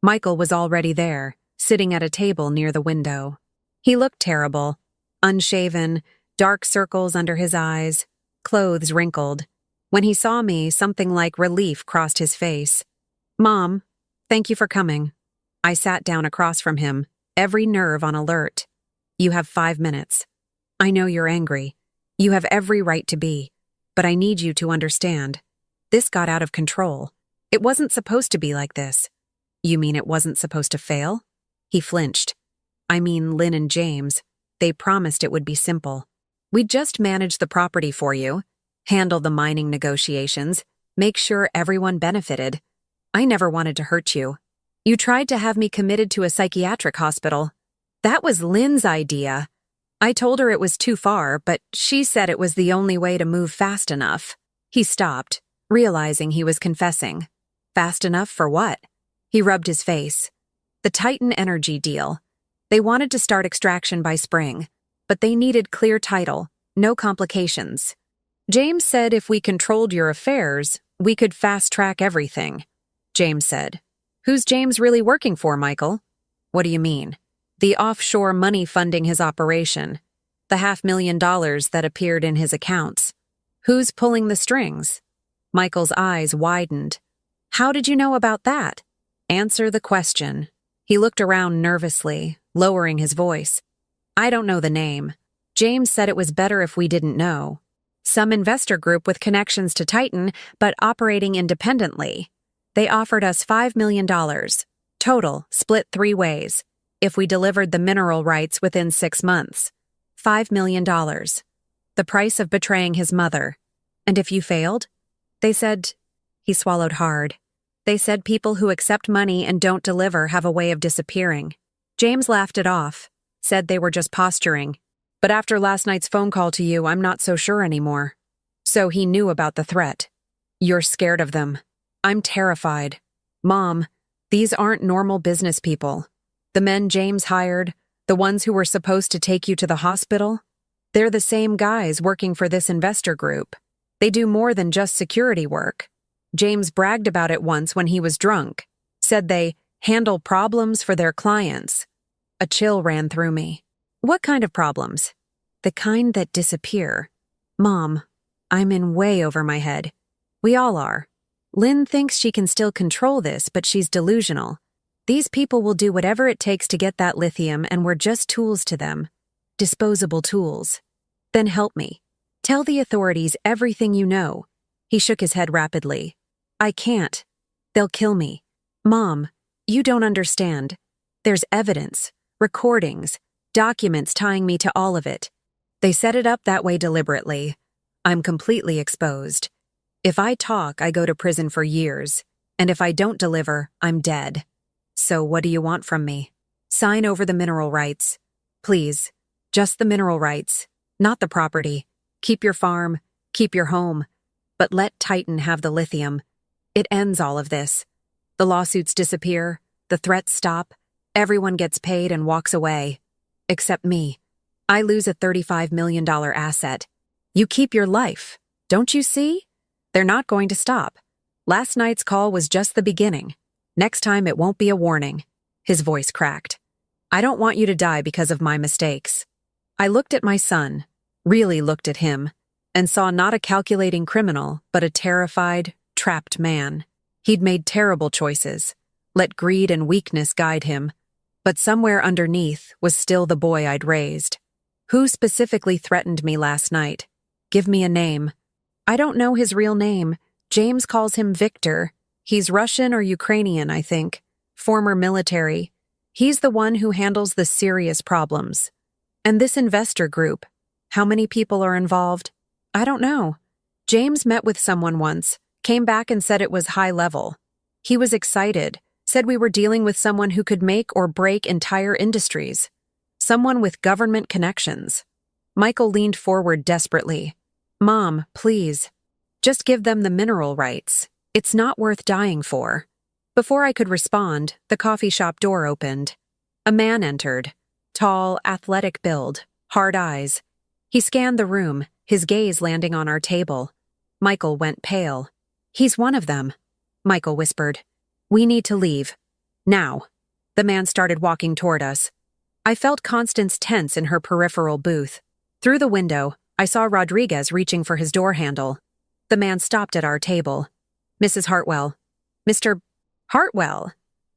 Michael was already there, sitting at a table near the window. He looked terrible. Unshaven, dark circles under his eyes, clothes wrinkled. When he saw me, something like relief crossed his face. Mom, thank you for coming. I sat down across from him, every nerve on alert. You have 5 minutes. I know you're angry. You have every right to be. But I need you to understand. This got out of control. It wasn't supposed to be like this. You mean it wasn't supposed to fail? He flinched. I mean Lynn and James. They promised it would be simple. We'd just manage the property for you, handle the mining negotiations, make sure everyone benefited. I never wanted to hurt you. You tried to have me committed to a psychiatric hospital. That was Lynn's idea. I told her it was too far, but she said it was the only way to move fast enough. He stopped, realizing he was confessing. Fast enough for what? He rubbed his face. The Titan Energy deal. They wanted to start extraction by spring, but they needed clear title, no complications. James said if we controlled your affairs, we could fast-track everything. James said. Who's James really working for, Michael? What do you mean? The offshore money funding his operation. The $500,000 that appeared in his accounts. Who's pulling the strings? Michael's eyes widened. How did you know about that? Answer the question. He looked around nervously, lowering his voice. I don't know the name. James said it was better if we didn't know. Some investor group with connections to Titan, but operating independently. They offered us $5 million. Total, split 3 ways. If we delivered the mineral rights within 6 months. $5 million. The price of betraying his mother. And if you failed? They said... He swallowed hard. They said people who accept money and don't deliver have a way of disappearing. James laughed it off, said they were just posturing. But after last night's phone call to you, I'm not so sure anymore. So he knew about the threat. You're scared of them. I'm terrified. Mom, these aren't normal business people. The men James hired, the ones who were supposed to take you to the hospital, they're the same guys working for this investor group. They do more than just security work. James bragged about it once when he was drunk, said they handle problems for their clients. A chill ran through me. What kind of problems? The kind that disappear. Mom, I'm in way over my head. We all are. Lynn thinks she can still control this, but she's delusional. These people will do whatever it takes to get that lithium, and we're just tools to them. Disposable tools. Then help me. Tell the authorities everything you know. He shook his head rapidly. I can't. They'll kill me. Mom, you don't understand. There's evidence, recordings, documents tying me to all of it. They set it up that way deliberately. I'm completely exposed. If I talk, I go to prison for years, and if I don't deliver, I'm dead. So what do you want from me? Sign over the mineral rights. Please, just the mineral rights, not the property. Keep your farm, keep your home, but let Titan have the lithium. It ends all of this. The lawsuits disappear, the threats stop, everyone gets paid and walks away. Except me. I lose a $35 million asset. You keep your life, don't you see? They're not going to stop. Last night's call was just the beginning. Next time it won't be a warning. His voice cracked. I don't want you to die because of my mistakes. I looked at my son, really looked at him, and saw not a calculating criminal, but a terrified, trapped man. He'd made terrible choices, let greed and weakness guide him, but somewhere underneath was still the boy I'd raised. Who specifically threatened me last night? Give me a name. I don't know his real name. James calls him Victor. He's Russian or Ukrainian, I think. Former military. He's the one who handles the serious problems. And this investor group, how many people are involved? I don't know. James met with someone once, came back and said it was high level. He was excited, said we were dealing with someone who could make or break entire industries. Someone with government connections. Michael leaned forward desperately. Mom, please. Just give them the mineral rights. It's not worth dying for. Before I could respond, the coffee shop door opened. A man entered. Tall, athletic build, hard eyes. He scanned the room, his gaze landing on our table. Michael went pale. He's one of them, Michael whispered. We need to leave. Now. The man started walking toward us. I felt Constance tense in her peripheral booth. Through the window, I saw Rodriguez reaching for his door handle. The man stopped at our table. Mrs. Hartwell. Mr. Hartwell.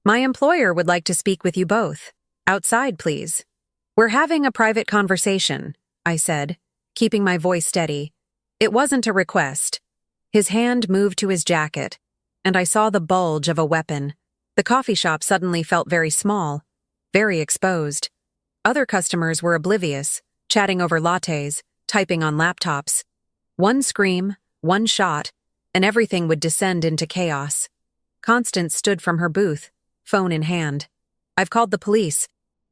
My employer would like to speak with you both. Outside, please. We're having a private conversation, I said, keeping my voice steady. It wasn't a request. His hand moved to his jacket, and I saw the bulge of a weapon. The coffee shop suddenly felt very small, very exposed. Other customers were oblivious, chatting over lattes, typing on laptops. One scream, one shot, and everything would descend into chaos. Constance stood from her booth, phone in hand. I've called the police.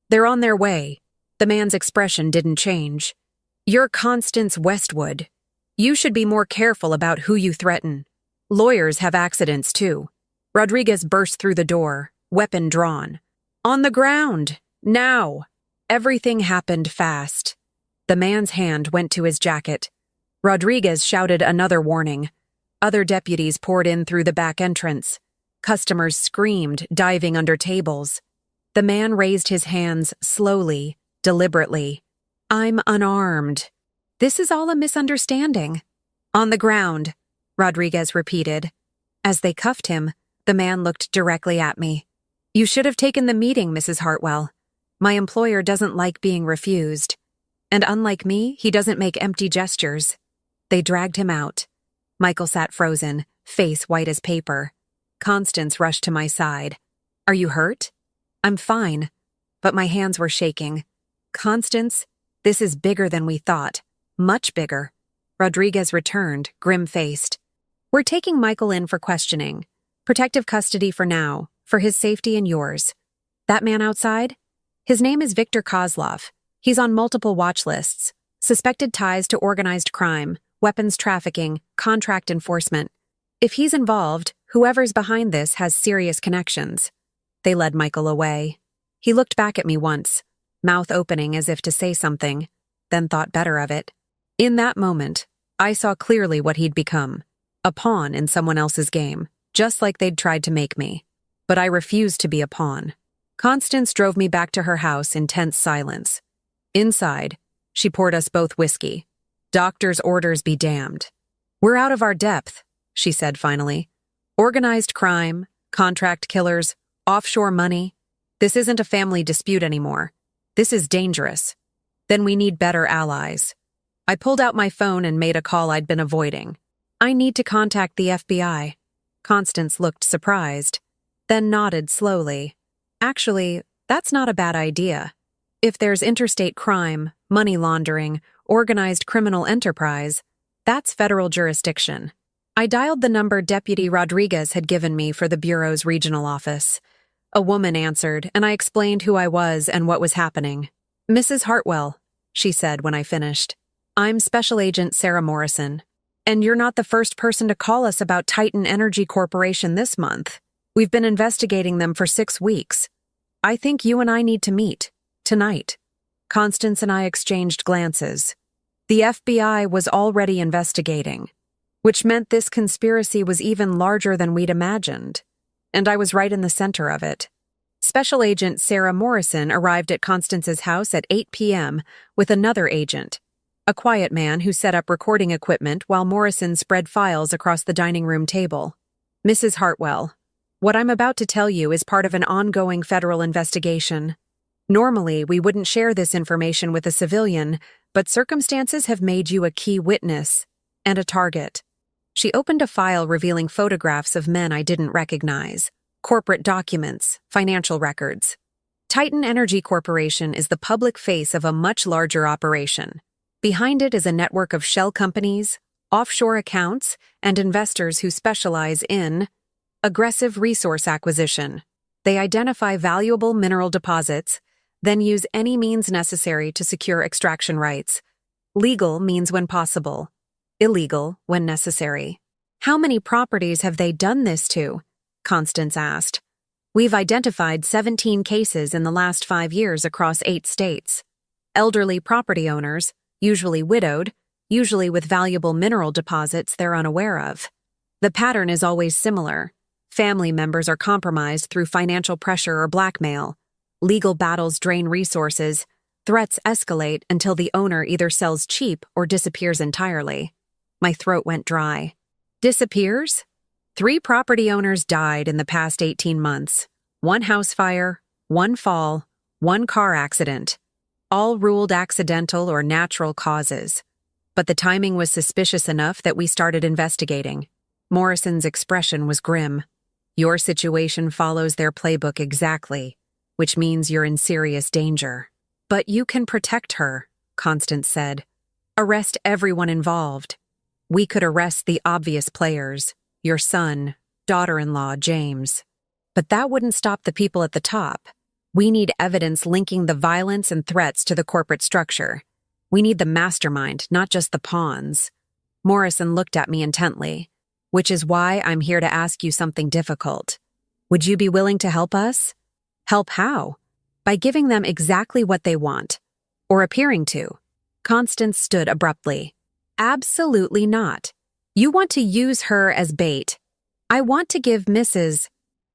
They're on their way. The man's expression didn't change. You're Constance Westwood. You should be more careful about who you threaten. Lawyers have accidents too. Rodriguez burst through the door, weapon drawn. On the ground! Now! Everything happened fast. The man's hand went to his jacket. Rodriguez shouted another warning. Other deputies poured in through the back entrance. Customers screamed, diving under tables. The man raised his hands slowly, deliberately. I'm unarmed. This is all a misunderstanding. On the ground, Rodriguez repeated. As they cuffed him, the man looked directly at me. You should have taken the meeting, Mrs. Hartwell. My employer doesn't like being refused. And unlike me, he doesn't make empty gestures. They dragged him out. Michael sat frozen, face white as paper. Constance rushed to my side. Are you hurt? I'm fine. But my hands were shaking. Constance, this is bigger than we thought. Much bigger. Rodriguez returned, grim-faced. We're taking Michael in for questioning. Protective custody for now, for his safety and yours. That man outside? His name is Victor Kozlov. He's on multiple watch lists. Suspected ties to organized crime, weapons trafficking, contract enforcement. If he's involved, whoever's behind this has serious connections. They led Michael away. He looked back at me once, mouth opening as if to say something, then thought better of it. In that moment, I saw clearly what he'd become. A pawn in someone else's game, just like they'd tried to make me. But I refused to be a pawn. Constance drove me back to her house in tense silence. Inside, she poured us both whiskey. Doctor's orders be damned. We're out of our depth, she said finally. Organized crime, contract killers, offshore money. This isn't a family dispute anymore. This is dangerous. Then we need better allies. I pulled out my phone and made a call I'd been avoiding. I need to contact the FBI. Constance looked surprised, then nodded slowly. Actually, that's not a bad idea. If there's interstate crime, money laundering, organized criminal enterprise, that's federal jurisdiction. I dialed the number Deputy Rodriguez had given me for the Bureau's regional office. A woman answered, and I explained who I was and what was happening. "Mrs. Hartwell," she said when I finished. "I'm Special Agent Sarah Morrison. And you're not the first person to call us about Titan Energy Corporation this month. We've been investigating them for 6 weeks. I think you and I need to meet. Tonight." Constance and I exchanged glances. The FBI was already investigating, which meant this conspiracy was even larger than we'd imagined. And I was right in the center of it. Special Agent Sarah Morrison arrived at Constance's house at 8 p.m. with another agent, a quiet man who set up recording equipment while Morrison spread files across the dining room table. "Mrs. Hartwell, what I'm about to tell you is part of an ongoing federal investigation. Normally, we wouldn't share this information with a civilian, but circumstances have made you a key witness and a target." She opened a file revealing photographs of men I didn't recognize, corporate documents, financial records. Titan Energy Corporation is the public face of a much larger operation. Behind it is a network of shell companies, offshore accounts, and investors who specialize in aggressive resource acquisition. They identify valuable mineral deposits, then use any means necessary to secure extraction rights. Legal means when possible, illegal when necessary. "How many properties have they done this to?" Constance asked. "We've identified 17 cases in the last 5 years across 8 states. Elderly property owners, usually widowed, usually with valuable mineral deposits they're unaware of. The pattern is always similar. Family members are compromised through financial pressure or blackmail. Legal battles drain resources. Threats escalate until the owner either sells cheap or disappears entirely." My throat went dry. Disappears? 3 property owners died in the past 18 months. 1 house fire, 1 fall, 1 car accident. All ruled accidental or natural causes. But the timing was suspicious enough that we started investigating. Morrison's expression was grim. "Your situation follows their playbook exactly, which means you're in serious danger. But you can protect her," Constance said. "Arrest everyone involved. We could arrest the obvious players, your son, daughter-in-law, James. But that wouldn't stop the people at the top. We need evidence linking the violence and threats to the corporate structure. We need the mastermind, not just the pawns." Morrison looked at me intently. "Which is why I'm here to ask you something difficult. Would you be willing to help us?" "Help how?" "By giving them exactly what they want. Or appearing to." Constance stood abruptly. "Absolutely not. You want to use her as bait. I want to give Mrs.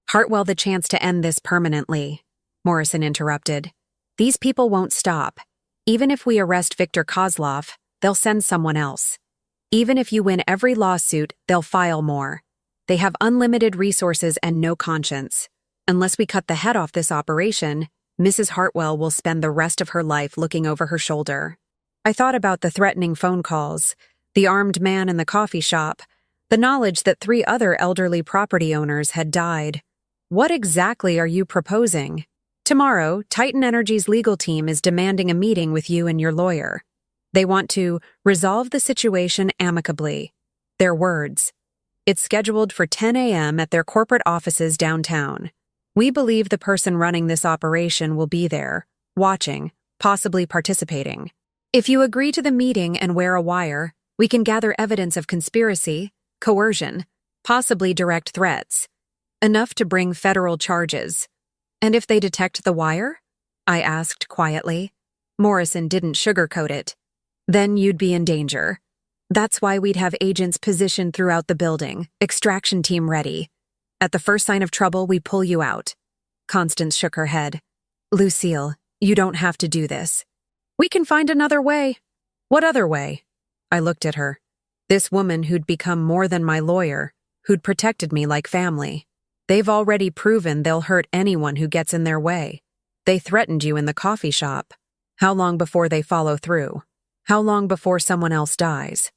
Hartwell the chance to end this permanently," Morrison interrupted. "These people won't stop. Even if we arrest Victor Kozlov, they'll send someone else. Even if you win every lawsuit, they'll file more. They have unlimited resources and no conscience. Unless we cut the head off this operation, Mrs. Hartwell will spend the rest of her life looking over her shoulder." I thought about the threatening phone calls, the armed man in the coffee shop, the knowledge that 3 other elderly property owners had died. "What exactly are you proposing?" "Tomorrow, Titan Energy's legal team is demanding a meeting with you and your lawyer. They want to resolve the situation amicably." Their words. "It's scheduled for 10 a.m. at their corporate offices downtown. We believe the person running this operation will be there, watching, possibly participating. If you agree to the meeting and wear a wire, we can gather evidence of conspiracy, coercion, possibly direct threats. Enough to bring federal charges." "And if they detect the wire?" I asked quietly. Morrison didn't sugarcoat it. "Then you'd be in danger. That's why we'd have agents positioned throughout the building, extraction team ready. At the first sign of trouble, we pull you out." Constance shook her head. Lucille, you don't have to do this. We can find another way. What other way? I looked at her. This woman who'd become more than my lawyer, who'd protected me like family. They've already proven they'll hurt anyone who gets in their way. They threatened you in the coffee shop. How long before they follow through? How long before someone else dies?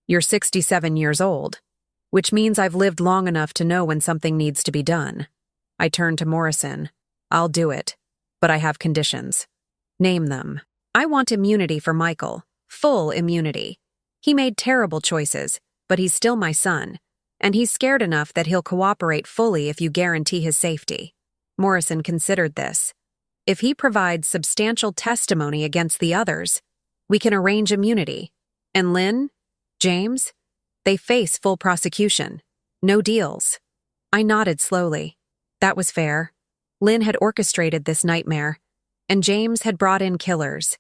You're 67 years old, which means I've lived long enough to know when something needs to be done. I turned to Morrison. I'll do it, but I have conditions. Name them. I want immunity for Michael. Full immunity. He made terrible choices, but he's still my son, and he's scared enough that he'll cooperate fully if you guarantee his safety. Morrison considered this. If he provides substantial testimony against the others, we can arrange immunity. And Lynn? James? They face full prosecution. No deals. I nodded slowly. That was fair. Lynn had orchestrated this nightmare, and James had brought in killers.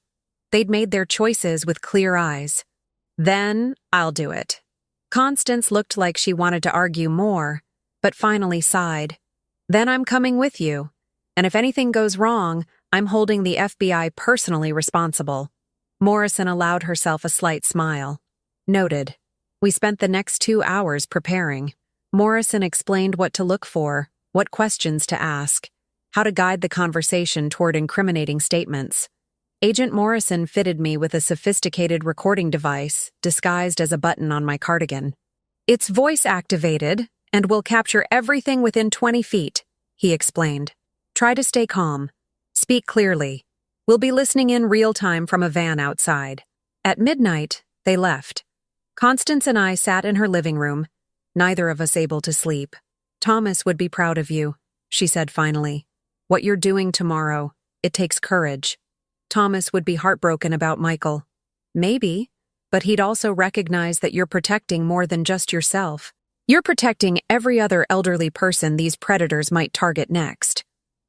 They'd made their choices with clear eyes. Then I'll do it. Constance looked like she wanted to argue more, but finally sighed. Then I'm coming with you, and if anything goes wrong, I'm holding the FBI personally responsible. Morrison allowed herself a slight smile. Noted. We spent the next 2 hours preparing. Morrison explained what to look for, what questions to ask, how to guide the conversation toward incriminating statements. Agent Morrison fitted me with a sophisticated recording device disguised as a button on my cardigan. It's voice-activated and will capture everything within 20 feet, he explained. Try to stay calm. Speak clearly. We'll be listening in real time from a van outside. At midnight, they left. Constance and I sat in her living room, neither of us able to sleep. Thomas would be proud of you, she said finally. What you're doing tomorrow, it takes courage. Thomas would be heartbroken about Michael. Maybe, but he'd also recognize that you're protecting more than just yourself. You're protecting every other elderly person these predators might target next.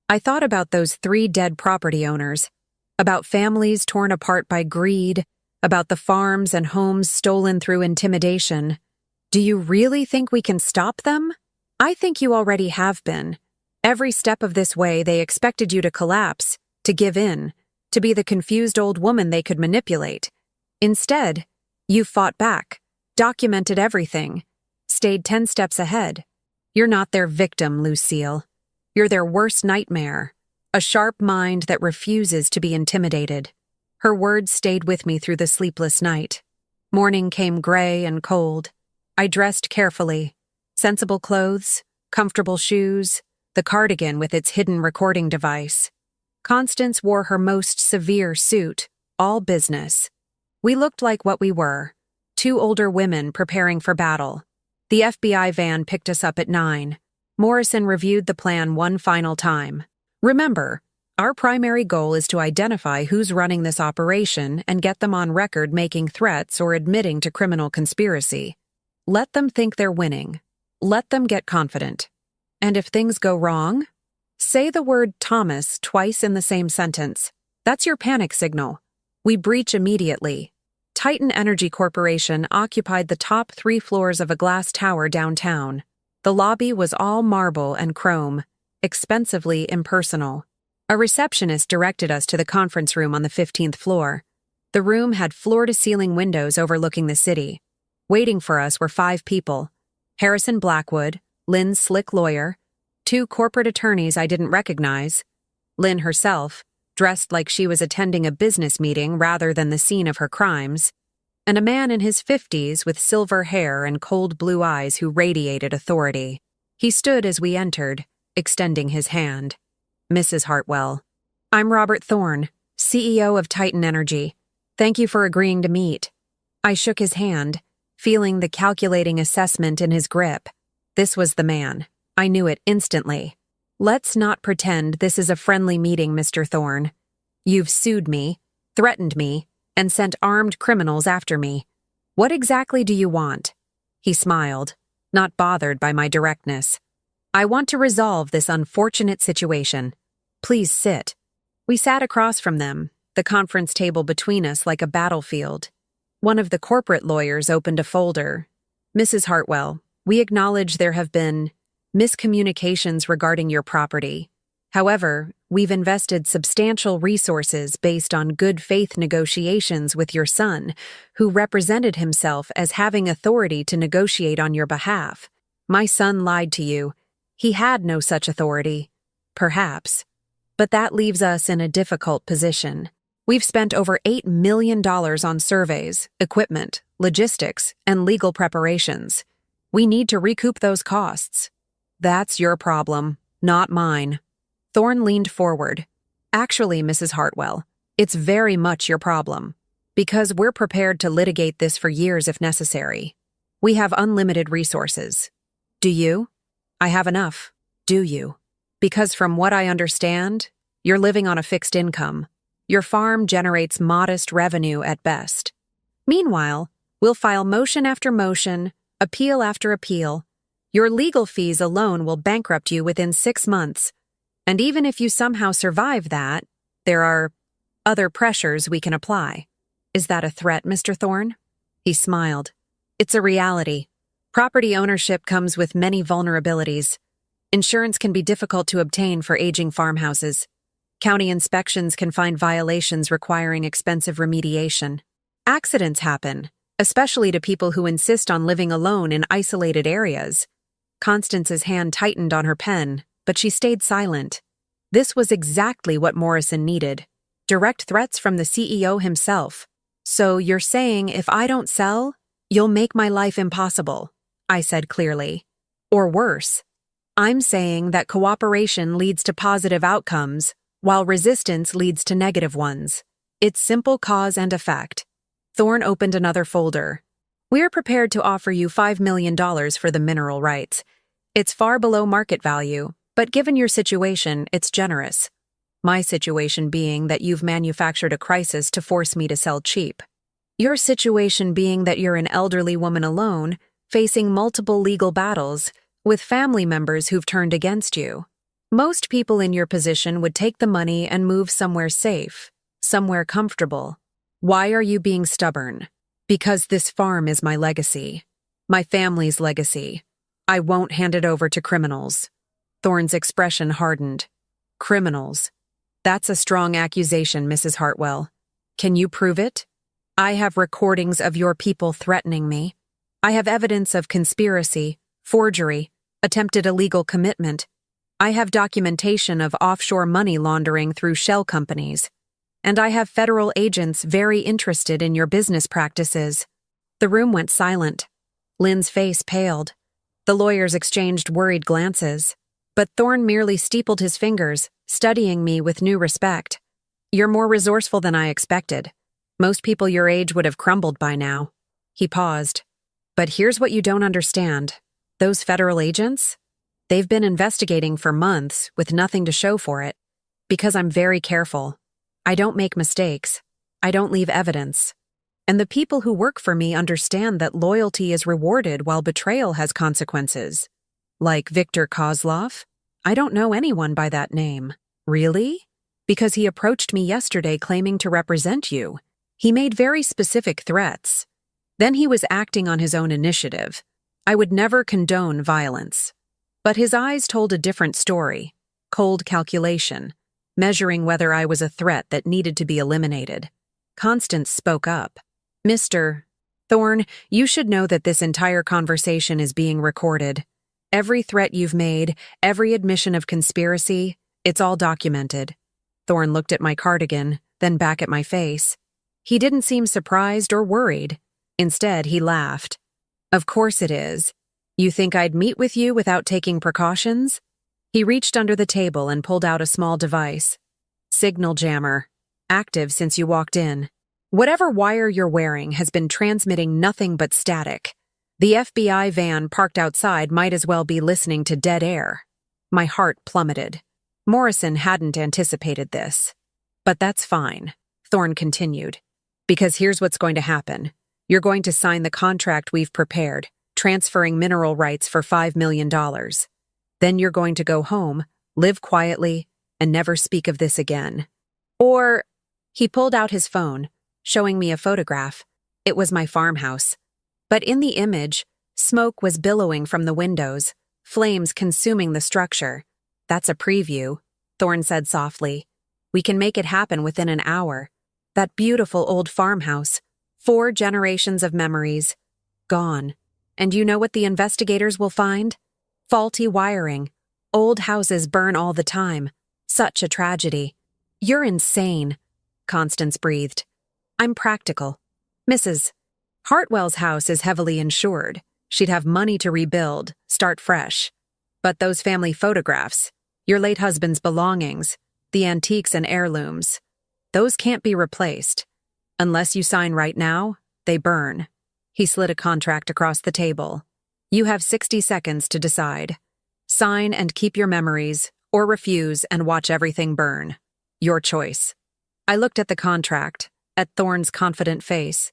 I thought about those 3 dead property owners, about families torn apart by greed, about the farms and homes stolen through intimidation. Do you really think we can stop them? I think you already have been. Every step of this way, they expected you to collapse, to give in, to be the confused old woman they could manipulate. Instead, you fought back, documented everything, stayed 10 steps ahead. You're not their victim, Lucille. You're their worst nightmare, a sharp mind that refuses to be intimidated. Her words stayed with me through the sleepless night. Morning came gray and cold. I dressed carefully. Sensible clothes, comfortable shoes, the cardigan with its hidden recording device. Constance wore her most severe suit, all business. We looked like what we were, 2 older women preparing for battle. The FBI van picked us up at 9. Morrison reviewed the plan one final time. Remember, our primary goal is to identify who's running this operation and get them on record making threats or admitting to criminal conspiracy. Let them think they're winning. Let them get confident. And if things go wrong, say the word Thomas twice in the same sentence. That's your panic signal. We breach immediately. Titan Energy Corporation occupied the top 3 floors of a glass tower downtown. The lobby was all marble and chrome, expensively impersonal. A receptionist directed us to the conference room on the 15th floor. The room had floor-to-ceiling windows overlooking the city. Waiting for us were 5 people. Harrison Blackwood, Lynn's slick lawyer, 2 corporate attorneys I didn't recognize, Lynn herself, dressed like she was attending a business meeting rather than the scene of her crimes, and a man in his 50s with silver hair and cold blue eyes who radiated authority. He stood as we entered, extending his hand. Mrs. Hartwell. I'm Robert Thorne, CEO of Titan Energy. Thank you for agreeing to meet. I shook his hand, feeling the calculating assessment in his grip. This was the man. I knew it instantly. Let's not pretend this is a friendly meeting, Mr. Thorne. You've sued me, threatened me, and sent armed criminals after me. What exactly do you want? He smiled, not bothered by my directness. I want to resolve this unfortunate situation. Please sit. We sat across from them, the conference table between us like a battlefield. One of the corporate lawyers opened a folder. Mrs. Hartwell, we acknowledge there have been miscommunications regarding your property. However, we've invested substantial resources based on good faith negotiations with your son, who represented himself as having authority to negotiate on your behalf. My son lied to you. He had no such authority. Perhaps. But that leaves us in a difficult position. We've spent over $8 million on surveys, equipment, logistics, and legal preparations. We need to recoup those costs. That's your problem, not mine. Thorne leaned forward. Actually, Mrs. Hartwell, it's very much your problem. Because we're prepared to litigate this for years if necessary. We have unlimited resources. Do you? I have enough. Do you? Because from what I understand, you're living on a fixed income. Your farm generates modest revenue at best. Meanwhile, we'll file motion after motion, appeal after appeal. Your legal fees alone will bankrupt you within 6 months. And even if you somehow survive that, there are other pressures we can apply. Is that a threat, Mr. Thorne? He smiled. It's a reality. Property ownership comes with many vulnerabilities. Insurance can be difficult to obtain for aging farmhouses. County inspections can find violations requiring expensive remediation. Accidents happen, especially to people who insist on living alone in isolated areas. Constance's hand tightened on her pen, but she stayed silent. This was exactly what Morrison needed. Direct threats from the CEO himself. So you're saying if I don't sell, you'll make my life impossible, I said clearly. Or worse. I'm saying that cooperation leads to positive outcomes, while resistance leads to negative ones. It's simple cause and effect. Thorne opened another folder. We're prepared to offer you $5 million for the mineral rights. It's far below market value, but given your situation, it's generous. My situation being that you've manufactured a crisis to force me to sell cheap. Your situation being that you're an elderly woman alone, facing multiple legal battles, with family members who've turned against you. Most people in your position would take the money and move somewhere safe, somewhere comfortable. Why are you being stubborn? Because this farm is my legacy. My family's legacy. I won't hand it over to criminals. Thorne's expression hardened. Criminals. That's a strong accusation, Mrs. Hartwell. Can you prove it? I have recordings of your people threatening me. I have evidence of conspiracy, forgery, attempted illegal commitment. I have documentation of offshore money laundering through shell companies. And I have federal agents very interested in your business practices. The room went silent. Lynn's face paled. The lawyers exchanged worried glances. But Thorne merely steepled his fingers, studying me with new respect. You're more resourceful than I expected. Most people your age would have crumbled by now. He paused. But here's what you don't understand. Those federal agents? They've been investigating for months with nothing to show for it. Because I'm very careful. I don't make mistakes. I don't leave evidence. And the people who work for me understand that loyalty is rewarded while betrayal has consequences. Like Viktor Kozlov? I don't know anyone by that name. Really? Because he approached me yesterday claiming to represent you. He made very specific threats. Then he was acting on his own initiative. I would never condone violence. But his eyes told a different story. Cold calculation. Measuring whether I was a threat that needed to be eliminated. Constance spoke up. Mr. Thorne, you should know that this entire conversation is being recorded. Every threat you've made, every admission of conspiracy, it's all documented. Thorne looked at my cardigan, then back at my face. He didn't seem surprised or worried. Instead, he laughed. Of course it is. You think I'd meet with you without taking precautions? He reached under the table and pulled out a small device. Signal jammer. Active since you walked in. Whatever wire you're wearing has been transmitting nothing but static. The FBI van parked outside might as well be listening to dead air. My heart plummeted. Morrison hadn't anticipated this. But that's fine, Thorne continued. Because here's what's going to happen. You're going to sign the contract we've prepared, transferring mineral rights for $5 million. Then you're going to go home, live quietly, and never speak of this again. Or, he pulled out his phone, showing me a photograph. It was my farmhouse. But in the image, smoke was billowing from the windows, flames consuming the structure. That's a preview. Thorne said softly. We can make it happen within an hour. That beautiful old farmhouse, 4 generations of memories, gone. And you know what the investigators will find? Faulty wiring. Old houses burn all the time. Such a tragedy. You're insane, Constance breathed. I'm practical. Mrs. Hartwell's house is heavily insured. She'd have money to rebuild, start fresh. But those family photographs, your late husband's belongings, the antiques and heirlooms, those can't be replaced. Unless you sign right now, they burn. He slid a contract across the table. You have 60 seconds to decide. Sign and keep your memories, or refuse and watch everything burn. Your choice. I looked at the contract, at Thorne's confident face,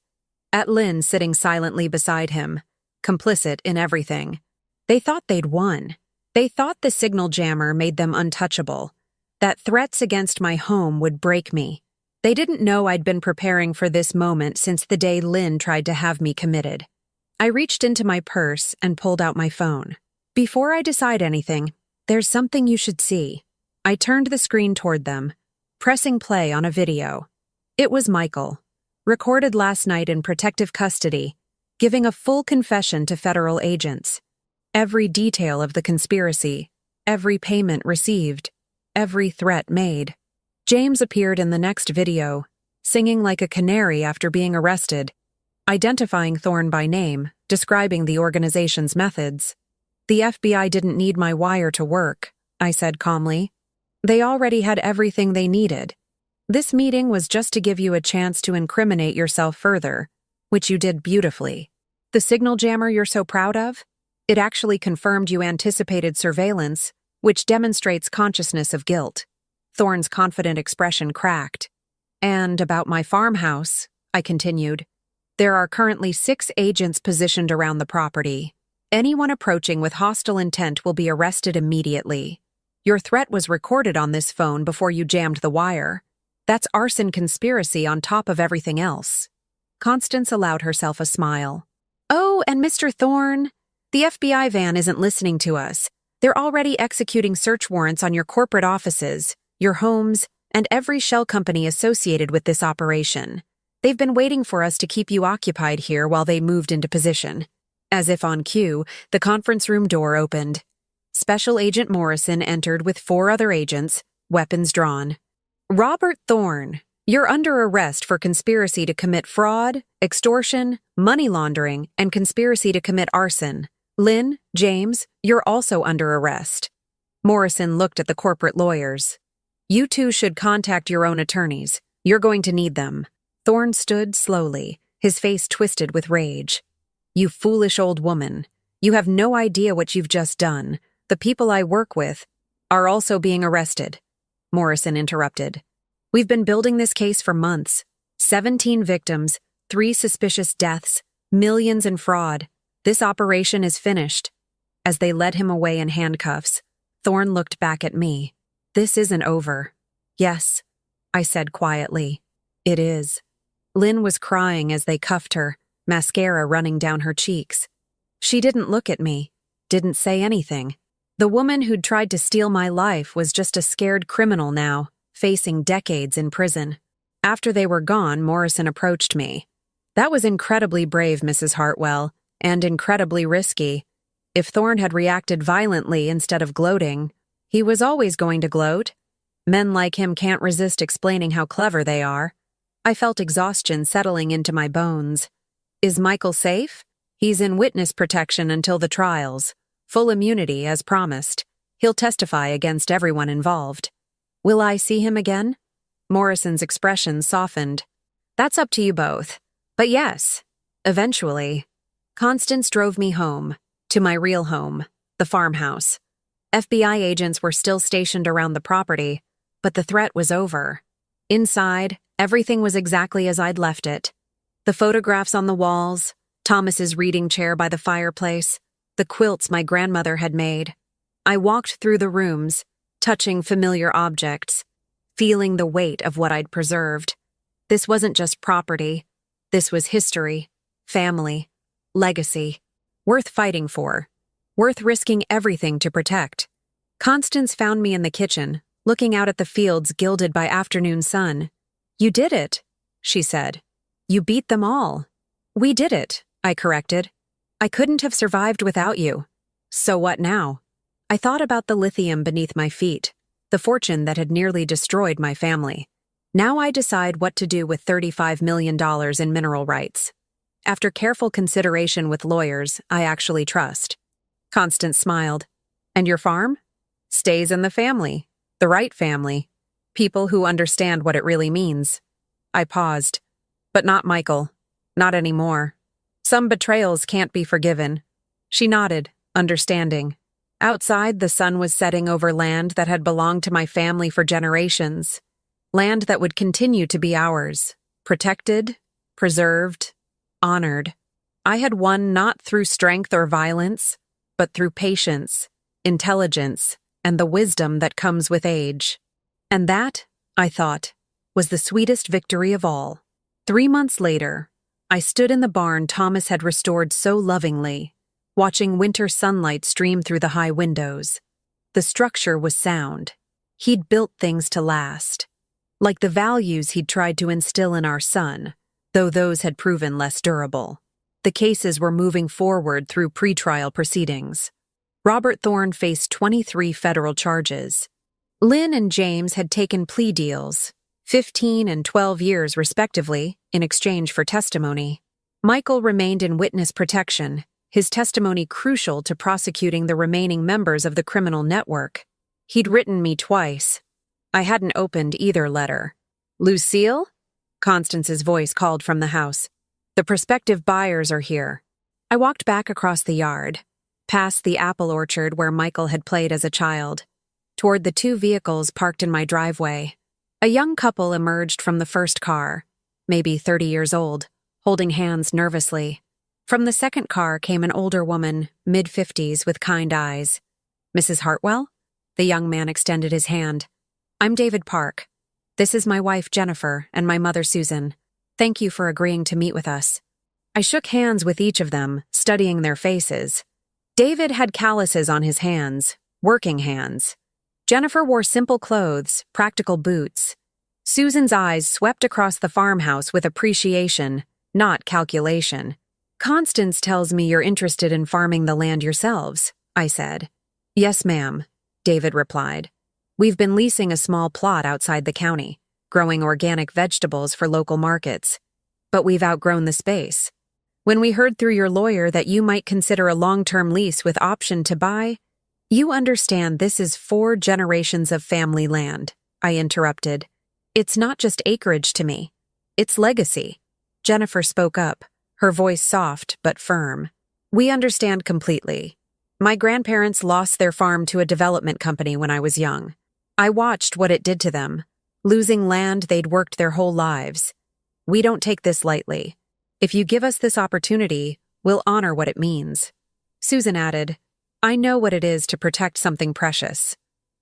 at Lynn sitting silently beside him, complicit in everything. They thought they'd won. They thought the signal jammer made them untouchable, that threats against my home would break me. They didn't know I'd been preparing for this moment since the day Lynn tried to have me committed. I reached into my purse and pulled out my phone. Before I decide anything, there's something you should see. I turned the screen toward them, pressing play on a video. It was Michael, recorded last night in protective custody, giving a full confession to federal agents. Every detail of the conspiracy, every payment received, every threat made. James appeared in the next video, singing like a canary after being arrested, identifying Thorne by name, describing the organization's methods. The FBI didn't need my wire to work, I said calmly. They already had everything they needed. This meeting was just to give you a chance to incriminate yourself further, which you did beautifully. The signal jammer you're so proud of? It actually confirmed you anticipated surveillance, which demonstrates consciousness of guilt. Thorne's confident expression cracked. And about my farmhouse, I continued. There are currently 6 agents positioned around the property. Anyone approaching with hostile intent will be arrested immediately. Your threat was recorded on this phone before you jammed the wire. That's arson conspiracy on top of everything else. Constance allowed herself a smile. Oh, and Mr. Thorne, the FBI van isn't listening to us. They're already executing search warrants on your corporate offices, your homes, and every shell company associated with this operation. They've been waiting for us to keep you occupied here while they moved into position. As if on cue, the conference room door opened. Special Agent Morrison entered with 4 other agents, weapons drawn. Robert Thorne, you're under arrest for conspiracy to commit fraud, extortion, money laundering, and conspiracy to commit arson. Lynn, James, you're also under arrest. Morrison looked at the corporate lawyers. You 2 should contact your own attorneys. You're going to need them. Thorne stood slowly, his face twisted with rage. You foolish old woman. You have no idea what you've just done. The people I work with are also being arrested. Morrison interrupted. We've been building this case for months. 17 victims, 3 suspicious deaths, millions in fraud. This operation is finished. As they led him away in handcuffs, Thorne looked back at me. This isn't over. Yes, I said quietly. It is. Lynn was crying as they cuffed her, mascara running down her cheeks. She didn't look at me, didn't say anything. The woman who'd tried to steal my life was just a scared criminal now, facing decades in prison. After they were gone, Morrison approached me. That was incredibly brave, Mrs. Hartwell, and incredibly risky. If Thorne had reacted violently instead of gloating, he was always going to gloat. Men like him can't resist explaining how clever they are. I felt exhaustion settling into my bones. Is Michael safe? He's in witness protection until the trials. Full immunity, as promised. He'll testify against everyone involved. Will I see him again? Morrison's expression softened. That's up to you both. But yes, eventually. Constance drove me home, to my real home, the farmhouse. FBI agents were still stationed around the property, but the threat was over. Inside, everything was exactly as I'd left it. The photographs on the walls, Thomas's reading chair by the fireplace, the quilts my grandmother had made. I walked through the rooms, touching familiar objects, feeling the weight of what I'd preserved. This wasn't just property. This was history, family, legacy, worth fighting for, worth risking everything to protect. Constance found me in the kitchen, looking out at the fields gilded by afternoon sun. "You did it," she said. "You beat them all." "We did it," I corrected. "I couldn't have survived without you." "So what now?" I thought about the lithium beneath my feet, the fortune that had nearly destroyed my family. Now I decide what to do with $35 million in mineral rights. After careful consideration with lawyers I actually trust. Constance smiled. "And your farm?" "Stays in the family. The right family. People who understand what it really means." I paused. "But not Michael. Not anymore. Some betrayals can't be forgiven." She nodded, understanding. Outside, the sun was setting over land that had belonged to my family for generations. Land that would continue to be ours. Protected, preserved, honored. I had won not through strength or violence, but through patience, intelligence, and the wisdom that comes with age. And that, I thought, was the sweetest victory of all. 3 months later, I stood in the barn Thomas had restored so lovingly, watching winter sunlight stream through the high windows. The structure was sound. He'd built things to last, like the values he'd tried to instill in our son, though those had proven less durable. The cases were moving forward through pretrial proceedings. Robert Thorne faced 23 federal charges. Lynn and James had taken plea deals, 15 and 12 years respectively, in exchange for testimony. Michael remained in witness protection, his testimony crucial to prosecuting the remaining members of the criminal network. He'd written me twice. I hadn't opened either letter. "Lucille?" Constance's voice called from the house. "The prospective buyers are here." I walked back across the yard, past the apple orchard where Michael had played as a child, toward the 2 vehicles parked in my driveway. A young couple emerged from the first car, maybe 30 years old, holding hands nervously. From the second car came an older woman, mid-50s, with kind eyes. "Mrs. Hartwell?" The young man extended his hand. "I'm David Park. This is my wife Jennifer and my mother Susan. Thank you for agreeing to meet with us." I shook hands with each of them, studying their faces. David had calluses on his hands, working hands. Jennifer wore simple clothes, practical boots. Susan's eyes swept across the farmhouse with appreciation, not calculation. "Constance tells me you're interested in farming the land yourselves," I said. "Yes, ma'am," David replied. "We've been leasing a small plot outside the county, growing organic vegetables for local markets. But we've outgrown the space. When we heard through your lawyer that you might consider a long-term lease with option to buy—" "You understand this is 4 generations of family land," I interrupted. "It's not just acreage to me. It's legacy." Jennifer spoke up, her voice soft but firm. "We understand completely. My grandparents lost their farm to a development company when I was young. I watched what it did to them, losing land they'd worked their whole lives. We don't take this lightly. If you give us this opportunity, we'll honor what it means." Susan added, "I know what it is to protect something precious.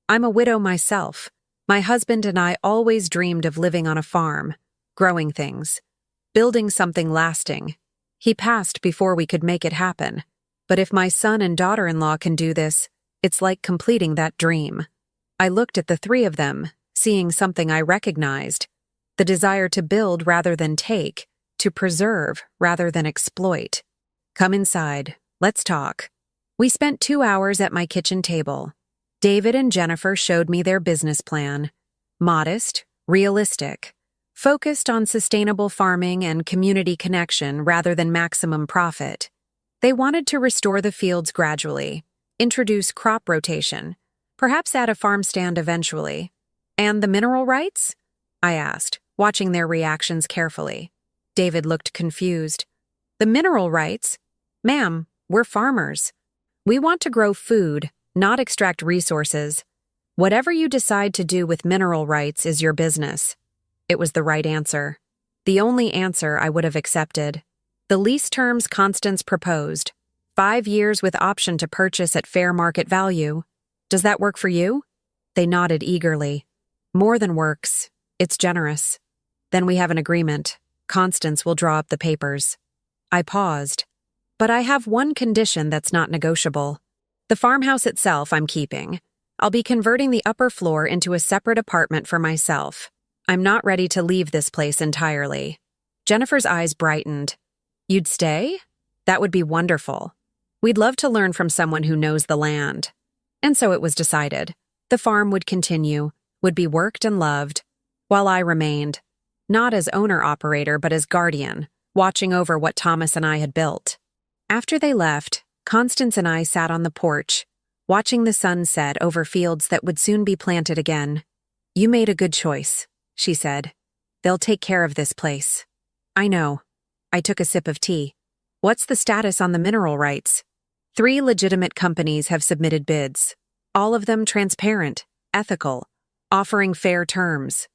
I'm a widow myself. My husband and I always dreamed of living on a farm, growing things, building something lasting. He passed before we could make it happen. But if my son and daughter-in-law can do this, it's like completing that dream." I looked at the 3 of them, seeing something I recognized: the desire to build rather than take, to preserve rather than exploit. "Come inside. Let's talk." We spent 2 hours at my kitchen table. David and Jennifer showed me their business plan. Modest, realistic, focused on sustainable farming and community connection rather than maximum profit. They wanted to restore the fields gradually, introduce crop rotation, perhaps add a farm stand eventually. "And the mineral rights?" I asked, watching their reactions carefully. David looked confused. "The mineral rights? Ma'am, we're farmers. We want to grow food, not extract resources. Whatever you decide to do with mineral rights is your business." It was the right answer. The only answer I would have accepted. The lease terms Constance proposed: 5 years with option to purchase at fair market value. "Does that work for you?" They nodded eagerly. "More than works. It's generous." "Then we have an agreement. Constance will draw up the papers." I paused. "But I have one condition that's not negotiable. The farmhouse itself I'm keeping. I'll be converting the upper floor into a separate apartment for myself. I'm not ready to leave this place entirely. Jennifer's eyes brightened. You'd stay? That would be wonderful. We'd love to learn from someone who knows the land. And so it was decided. The farm would continue, would be worked and loved, while I remained, not as owner-operator but as guardian, watching over what Thomas and I had built. After they left, Constance and I sat on the porch, watching the sun set over fields that would soon be planted again. You made a good choice, she said. They'll take care of this place. I know. I took a sip of tea. What's the status on the mineral rights? 3 legitimate companies have submitted bids, all of them transparent, ethical, offering fair terms.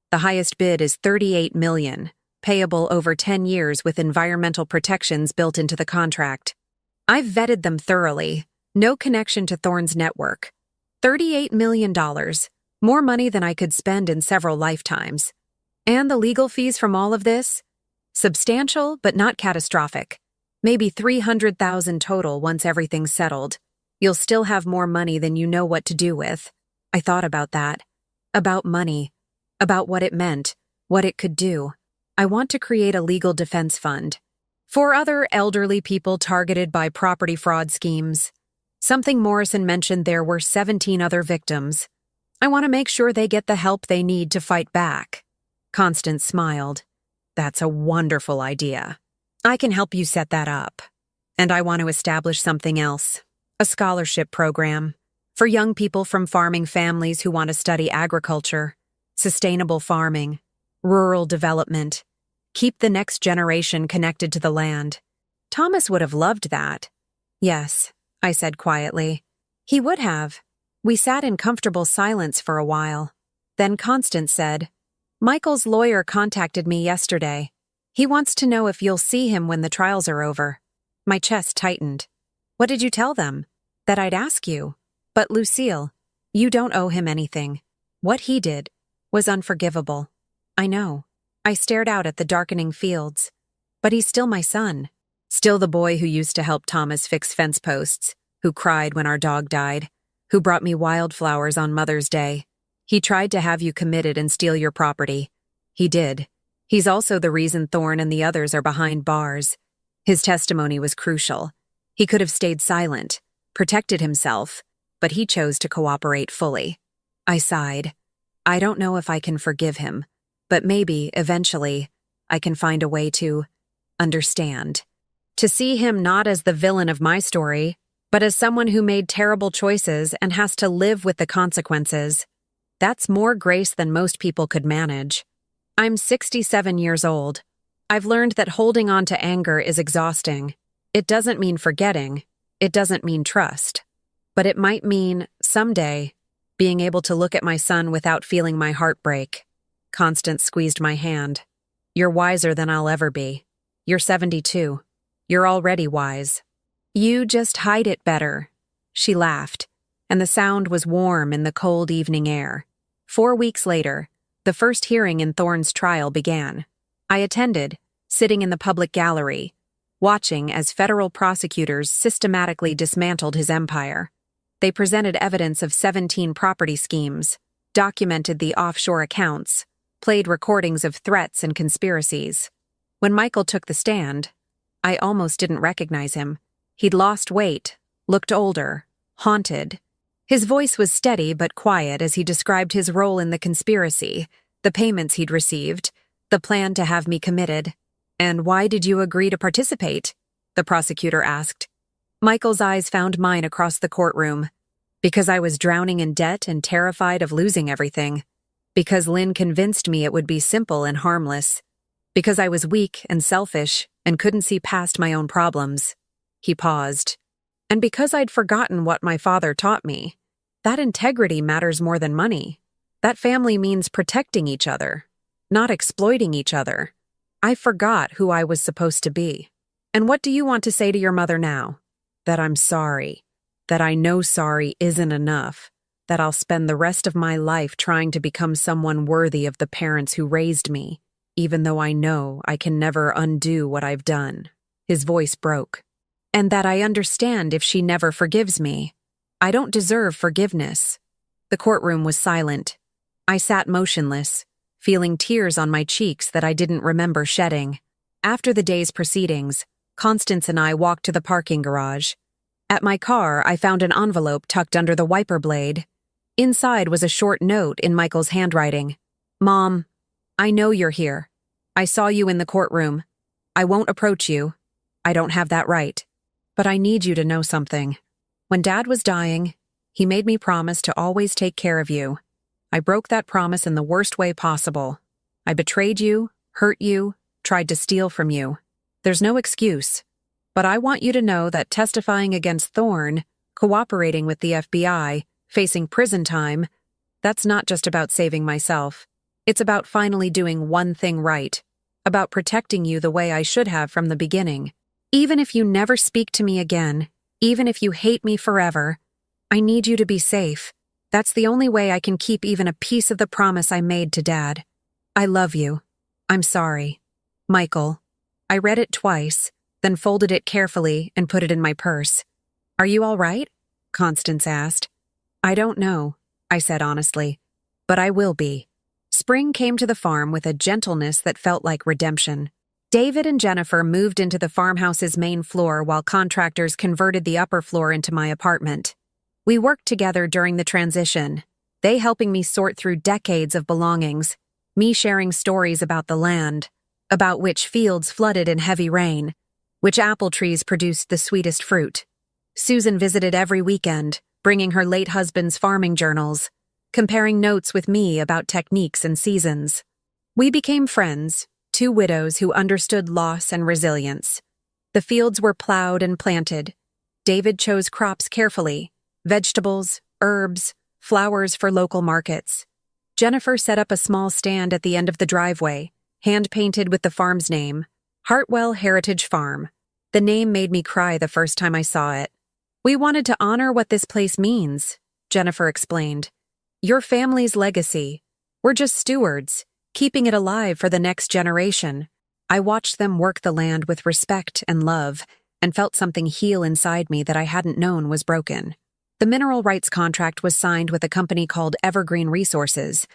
The highest bid is $38 million, payable over 10 years with environmental protections built into the contract. I've vetted them thoroughly. No connection to Thorne's network. $38 million, more money than I could spend in several lifetimes. And the legal fees from all of this? Substantial, but not catastrophic. Maybe $300,000 total once everything's settled. You'll still have more money than you know what to do with. I thought about that. About money. About what it meant. What it could do. I want to create a legal defense fund. For other elderly people targeted by property fraud schemes. Something Morrison mentioned there were 17 other victims. I want to make sure they get the help they need to fight back. Constance smiled. That's a wonderful idea. I can help you set that up. And I want to establish something else. A scholarship program. For young people from farming families who want to study agriculture, sustainable farming, rural development. Keep the next generation connected to the land. Thomas would have loved that. Yes, I said quietly. He would have. We sat in comfortable silence for a while. Then Constance said, Michael's lawyer contacted me yesterday. He wants to know if you'll see him when the trials are over. My chest tightened. What did you tell them? That I'd ask you. But Lucille, you don't owe him anything. What he did was unforgivable. I know. I stared out at the darkening fields. But he's still my son. Still the boy who used to help Thomas fix fence posts, who cried when our dog died, who brought me wildflowers on Mother's Day. He tried to have you committed and steal your property. He did. He's also the reason Thorne and the others are behind bars. His testimony was crucial. He could have stayed silent, protected himself, but he chose to cooperate fully. I sighed. I don't know if I can forgive him, but maybe, eventually, I can find a way to understand. To see him not as the villain of my story, but as someone who made terrible choices and has to live with the consequences. That's more grace than most people could manage. I'm 67 years old. I've learned that holding on to anger is exhausting. It doesn't mean forgetting. It doesn't mean trust. But it might mean, someday, being able to look at my son without feeling my heart break. Constance squeezed my hand. You're wiser than I'll ever be. You're 72. You're already wise. You just hide it better. She laughed, and the sound was warm in the cold evening air. 4 weeks later, the first hearing in Thorne's trial began. I attended, sitting in the public gallery, watching as federal prosecutors systematically dismantled his empire. They presented evidence of 17 property schemes, documented the offshore accounts, played recordings of threats and conspiracies. When Michael took the stand, I almost didn't recognize him. He'd lost weight, looked older, haunted. His voice was steady but quiet as he described his role in the conspiracy, the payments he'd received, the plan to have me committed. And why did you agree to participate? The prosecutor asked. Michael's eyes found mine across the courtroom. Because I was drowning in debt and terrified of losing everything. Because Lynn convinced me it would be simple and harmless. Because I was weak and selfish and couldn't see past my own problems. He paused. And because I'd forgotten what my father taught me, that integrity matters more than money. That family means protecting each other, not exploiting each other. I forgot who I was supposed to be. And what do you want to say to your mother now? That I'm sorry. That I know sorry isn't enough. That I'll spend the rest of my life trying to become someone worthy of the parents who raised me, even though I know I can never undo what I've done. His voice broke. And that I understand if she never forgives me. I don't deserve forgiveness. The courtroom was silent. I sat motionless, feeling tears on my cheeks that I didn't remember shedding. After the day's proceedings, Constance and I walked to the parking garage. At my car, I found an envelope tucked under the wiper blade. Inside was a short note in Michael's handwriting. "Mom, I know you're here. I saw you in the courtroom. I won't approach you. I don't have that right. But I need you to know something. When Dad was dying, he made me promise to always take care of you. I broke that promise in the worst way possible. I betrayed you, hurt you, tried to steal from you. There's no excuse. But I want you to know that testifying against Thorne, cooperating with the FBI, facing prison time, that's not just about saving myself. It's about finally doing one thing right, about protecting you the way I should have from the beginning. Even if you never speak to me again, even if you hate me forever, I need you to be safe. That's the only way I can keep even a piece of the promise I made to Dad. I love you. I'm sorry. Michael." I read it twice, then folded it carefully and put it in my purse. "Are you all right?" Constance asked. "I don't know," I said honestly, "but I will be." Spring came to the farm with a gentleness that felt like redemption. David and Jennifer moved into the farmhouse's main floor while contractors converted the upper floor into my apartment. We worked together during the transition, they helping me sort through decades of belongings, me sharing stories about the land, about which fields flooded in heavy rain, which apple trees produced the sweetest fruit. Susan visited every weekend, bringing her late husband's farming journals, comparing notes with me about techniques and seasons. We became friends, two widows who understood loss and resilience. The fields were plowed and planted. David chose crops carefully, vegetables, herbs, flowers for local markets. Jennifer set up a small stand at the end of the driveway, hand-painted with the farm's name, Hartwell Heritage Farm. The name made me cry the first time I saw it. "We wanted to honor what this place means," Jennifer explained. "Your family's legacy. We're just stewards, keeping it alive for the next generation." I watched them work the land with respect and love, and felt something heal inside me that I hadn't known was broken. The mineral rights contract was signed with a company called Evergreen Resources.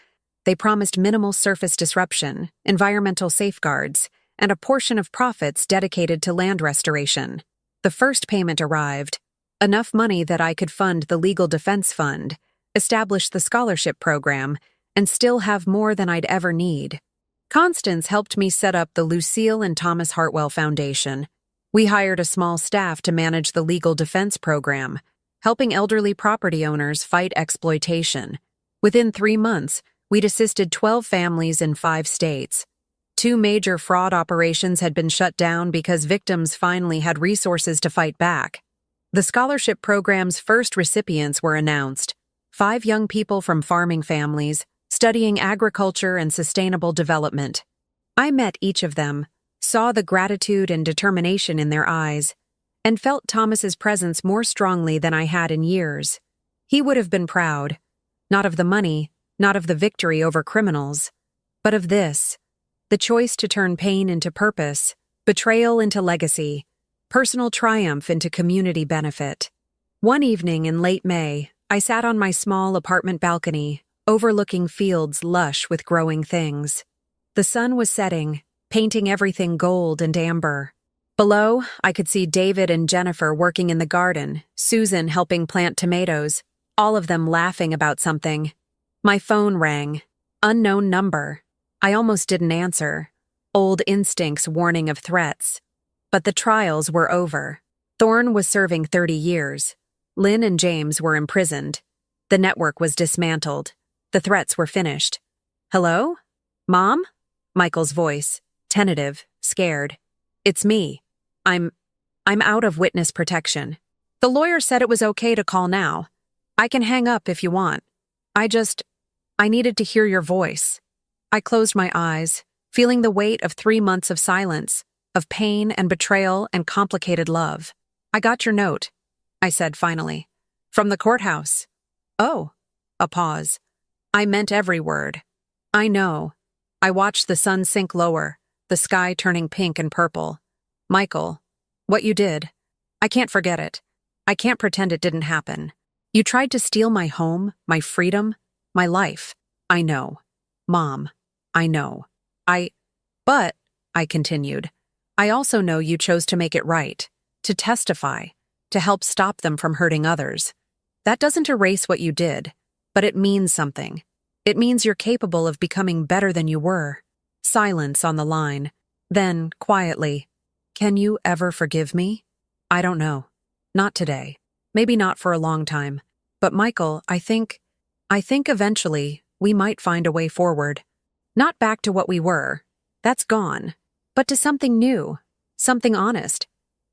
They promised minimal surface disruption, environmental safeguards, and a portion of profits dedicated to land restoration. The first payment arrived, enough money that I could fund the Legal Defense Fund, establish the scholarship program, and still have more than I'd ever need. Constance helped me set up the Lucille and Thomas Hartwell Foundation. We hired a small staff to manage the legal defense program, helping elderly property owners fight exploitation. Within 3 months, we'd assisted 12 families in 5 states. 2 major fraud operations had been shut down because victims finally had resources to fight back. The scholarship program's first recipients were announced, 5 young people from farming families, studying agriculture and sustainable development. I met each of them, saw the gratitude and determination in their eyes, and felt Thomas's presence more strongly than I had in years. He would have been proud, not of the money, not of the victory over criminals, but of this, the choice to turn pain into purpose, betrayal into legacy, personal triumph into community benefit. One evening in late May, I sat on my small apartment balcony, overlooking fields lush with growing things. The sun was setting, painting everything gold and amber. Below, I could see David and Jennifer working in the garden, Susan helping plant tomatoes, all of them laughing about something. My phone rang. Unknown number. I almost didn't answer. Old instincts warning of threats. But the trials were over. Thorne was serving 30 years. Lynn and James were imprisoned. The network was dismantled. The threats were finished. "Hello? Mom?" Michael's voice, tentative, scared. "It's me. I'm out of witness protection. The lawyer said it was okay to call now. I can hang up if you want. I needed to hear your voice." I closed my eyes, feeling the weight of 3 months of silence, of pain and betrayal and complicated love. "I got your note," I said finally. "From the courthouse." "Oh." A pause. I meant every word. "I know." I watched the sun sink lower, the sky turning pink and purple. "Michael, what you did, I can't forget it. I can't pretend it didn't happen. You tried to steal my home, my freedom, my life. I know. Mom, I know. But, I continued, I also know you chose to make it right, to testify, to help stop them from hurting others. That doesn't erase what you did, but it means something. It means you're capable of becoming better than you were. Silence on the line. Then, quietly, can you ever forgive me? I don't know. Not today. Maybe not for a long time. But Michael, I think eventually we might find a way forward. Not back to what we were. That's gone. But to something new. Something honest.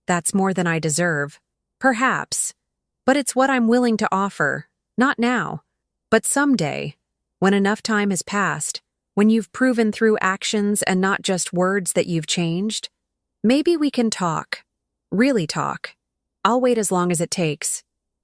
That's more than I deserve. Perhaps. But it's what I'm willing to offer. Not now. But someday, when enough time has passed, when you've proven through actions and not just words that you've changed, maybe we can talk. Really talk. I'll wait as long as it takes.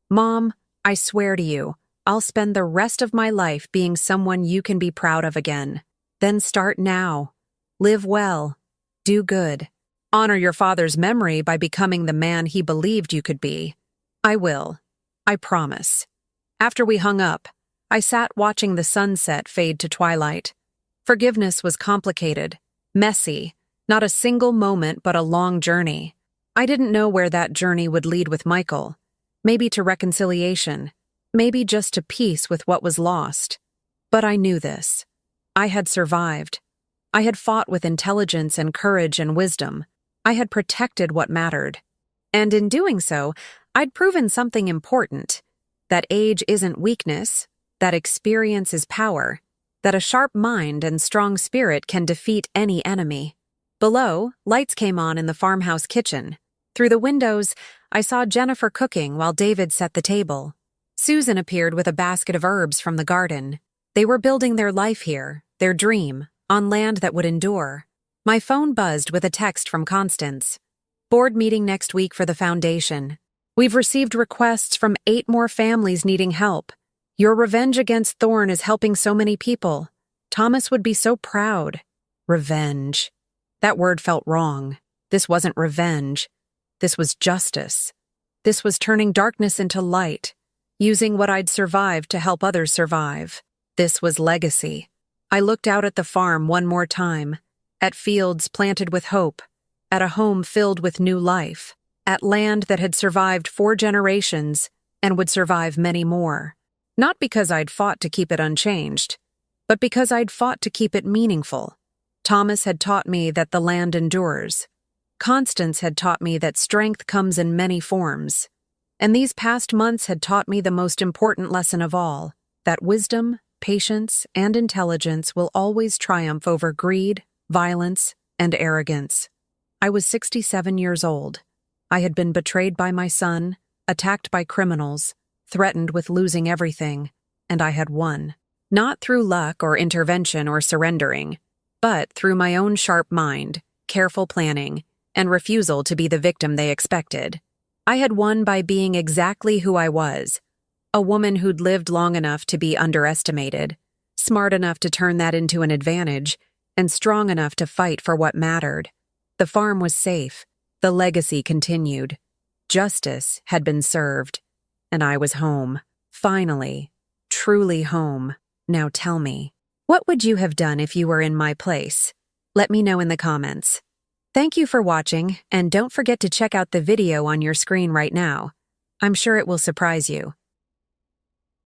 Mom, I swear to you, I'll spend the rest of my life being someone you can be proud of again. Then start now. Live well. Do good. Honor your father's memory by becoming the man he believed you could be. I will. I promise. After we hung up, I sat watching the sunset fade to twilight. Forgiveness was complicated, messy, not a single moment but a long journey. I didn't know where that journey would lead with Michael. Maybe to reconciliation, maybe just to peace with what was lost. But I knew this. I had survived. I had fought with intelligence and courage and wisdom. I had protected what mattered. And in doing so, I'd proven something important. That age isn't weakness, that experience is power, that a sharp mind and strong spirit can defeat any enemy. Below, lights came on in the farmhouse kitchen. Through the windows, I saw Jennifer cooking while David set the table. Susan appeared with a basket of herbs from the garden. They were building their life here, their dream, on land that would endure. My phone buzzed with a text from Constance. Board meeting next week for the foundation. We've received requests from 8 more families needing help. Your revenge against Thorne is helping so many people. Thomas would be so proud. Revenge. That word felt wrong. This wasn't revenge. This was justice. This was turning darkness into light, using what I'd survived to help others survive. This was legacy. I looked out at the farm one more time, at fields planted with hope, at a home filled with new life, at land that had survived 4 generations and would survive many more. Not because I'd fought to keep it unchanged, but because I'd fought to keep it meaningful. Thomas had taught me that the land endures. Constance had taught me that strength comes in many forms. And these past months had taught me the most important lesson of all, that wisdom, patience, and intelligence will always triumph over greed, violence, and arrogance. I was 67 years old. I had been betrayed by my son, attacked by criminals, threatened with losing everything, and I had won. Not through luck or intervention or surrendering, but through my own sharp mind, careful planning, and refusal to be the victim they expected. I had won by being exactly who I was, a woman who'd lived long enough to be underestimated, smart enough to turn that into an advantage, and strong enough to fight for what mattered. The farm was safe. The legacy continued. Justice had been served. And I was home. Finally. Truly home. Now tell me, what would you have done if you were in my place? Let me know in the comments. Thank you for watching, and don't forget to check out the video on your screen right now. I'm sure it will surprise you.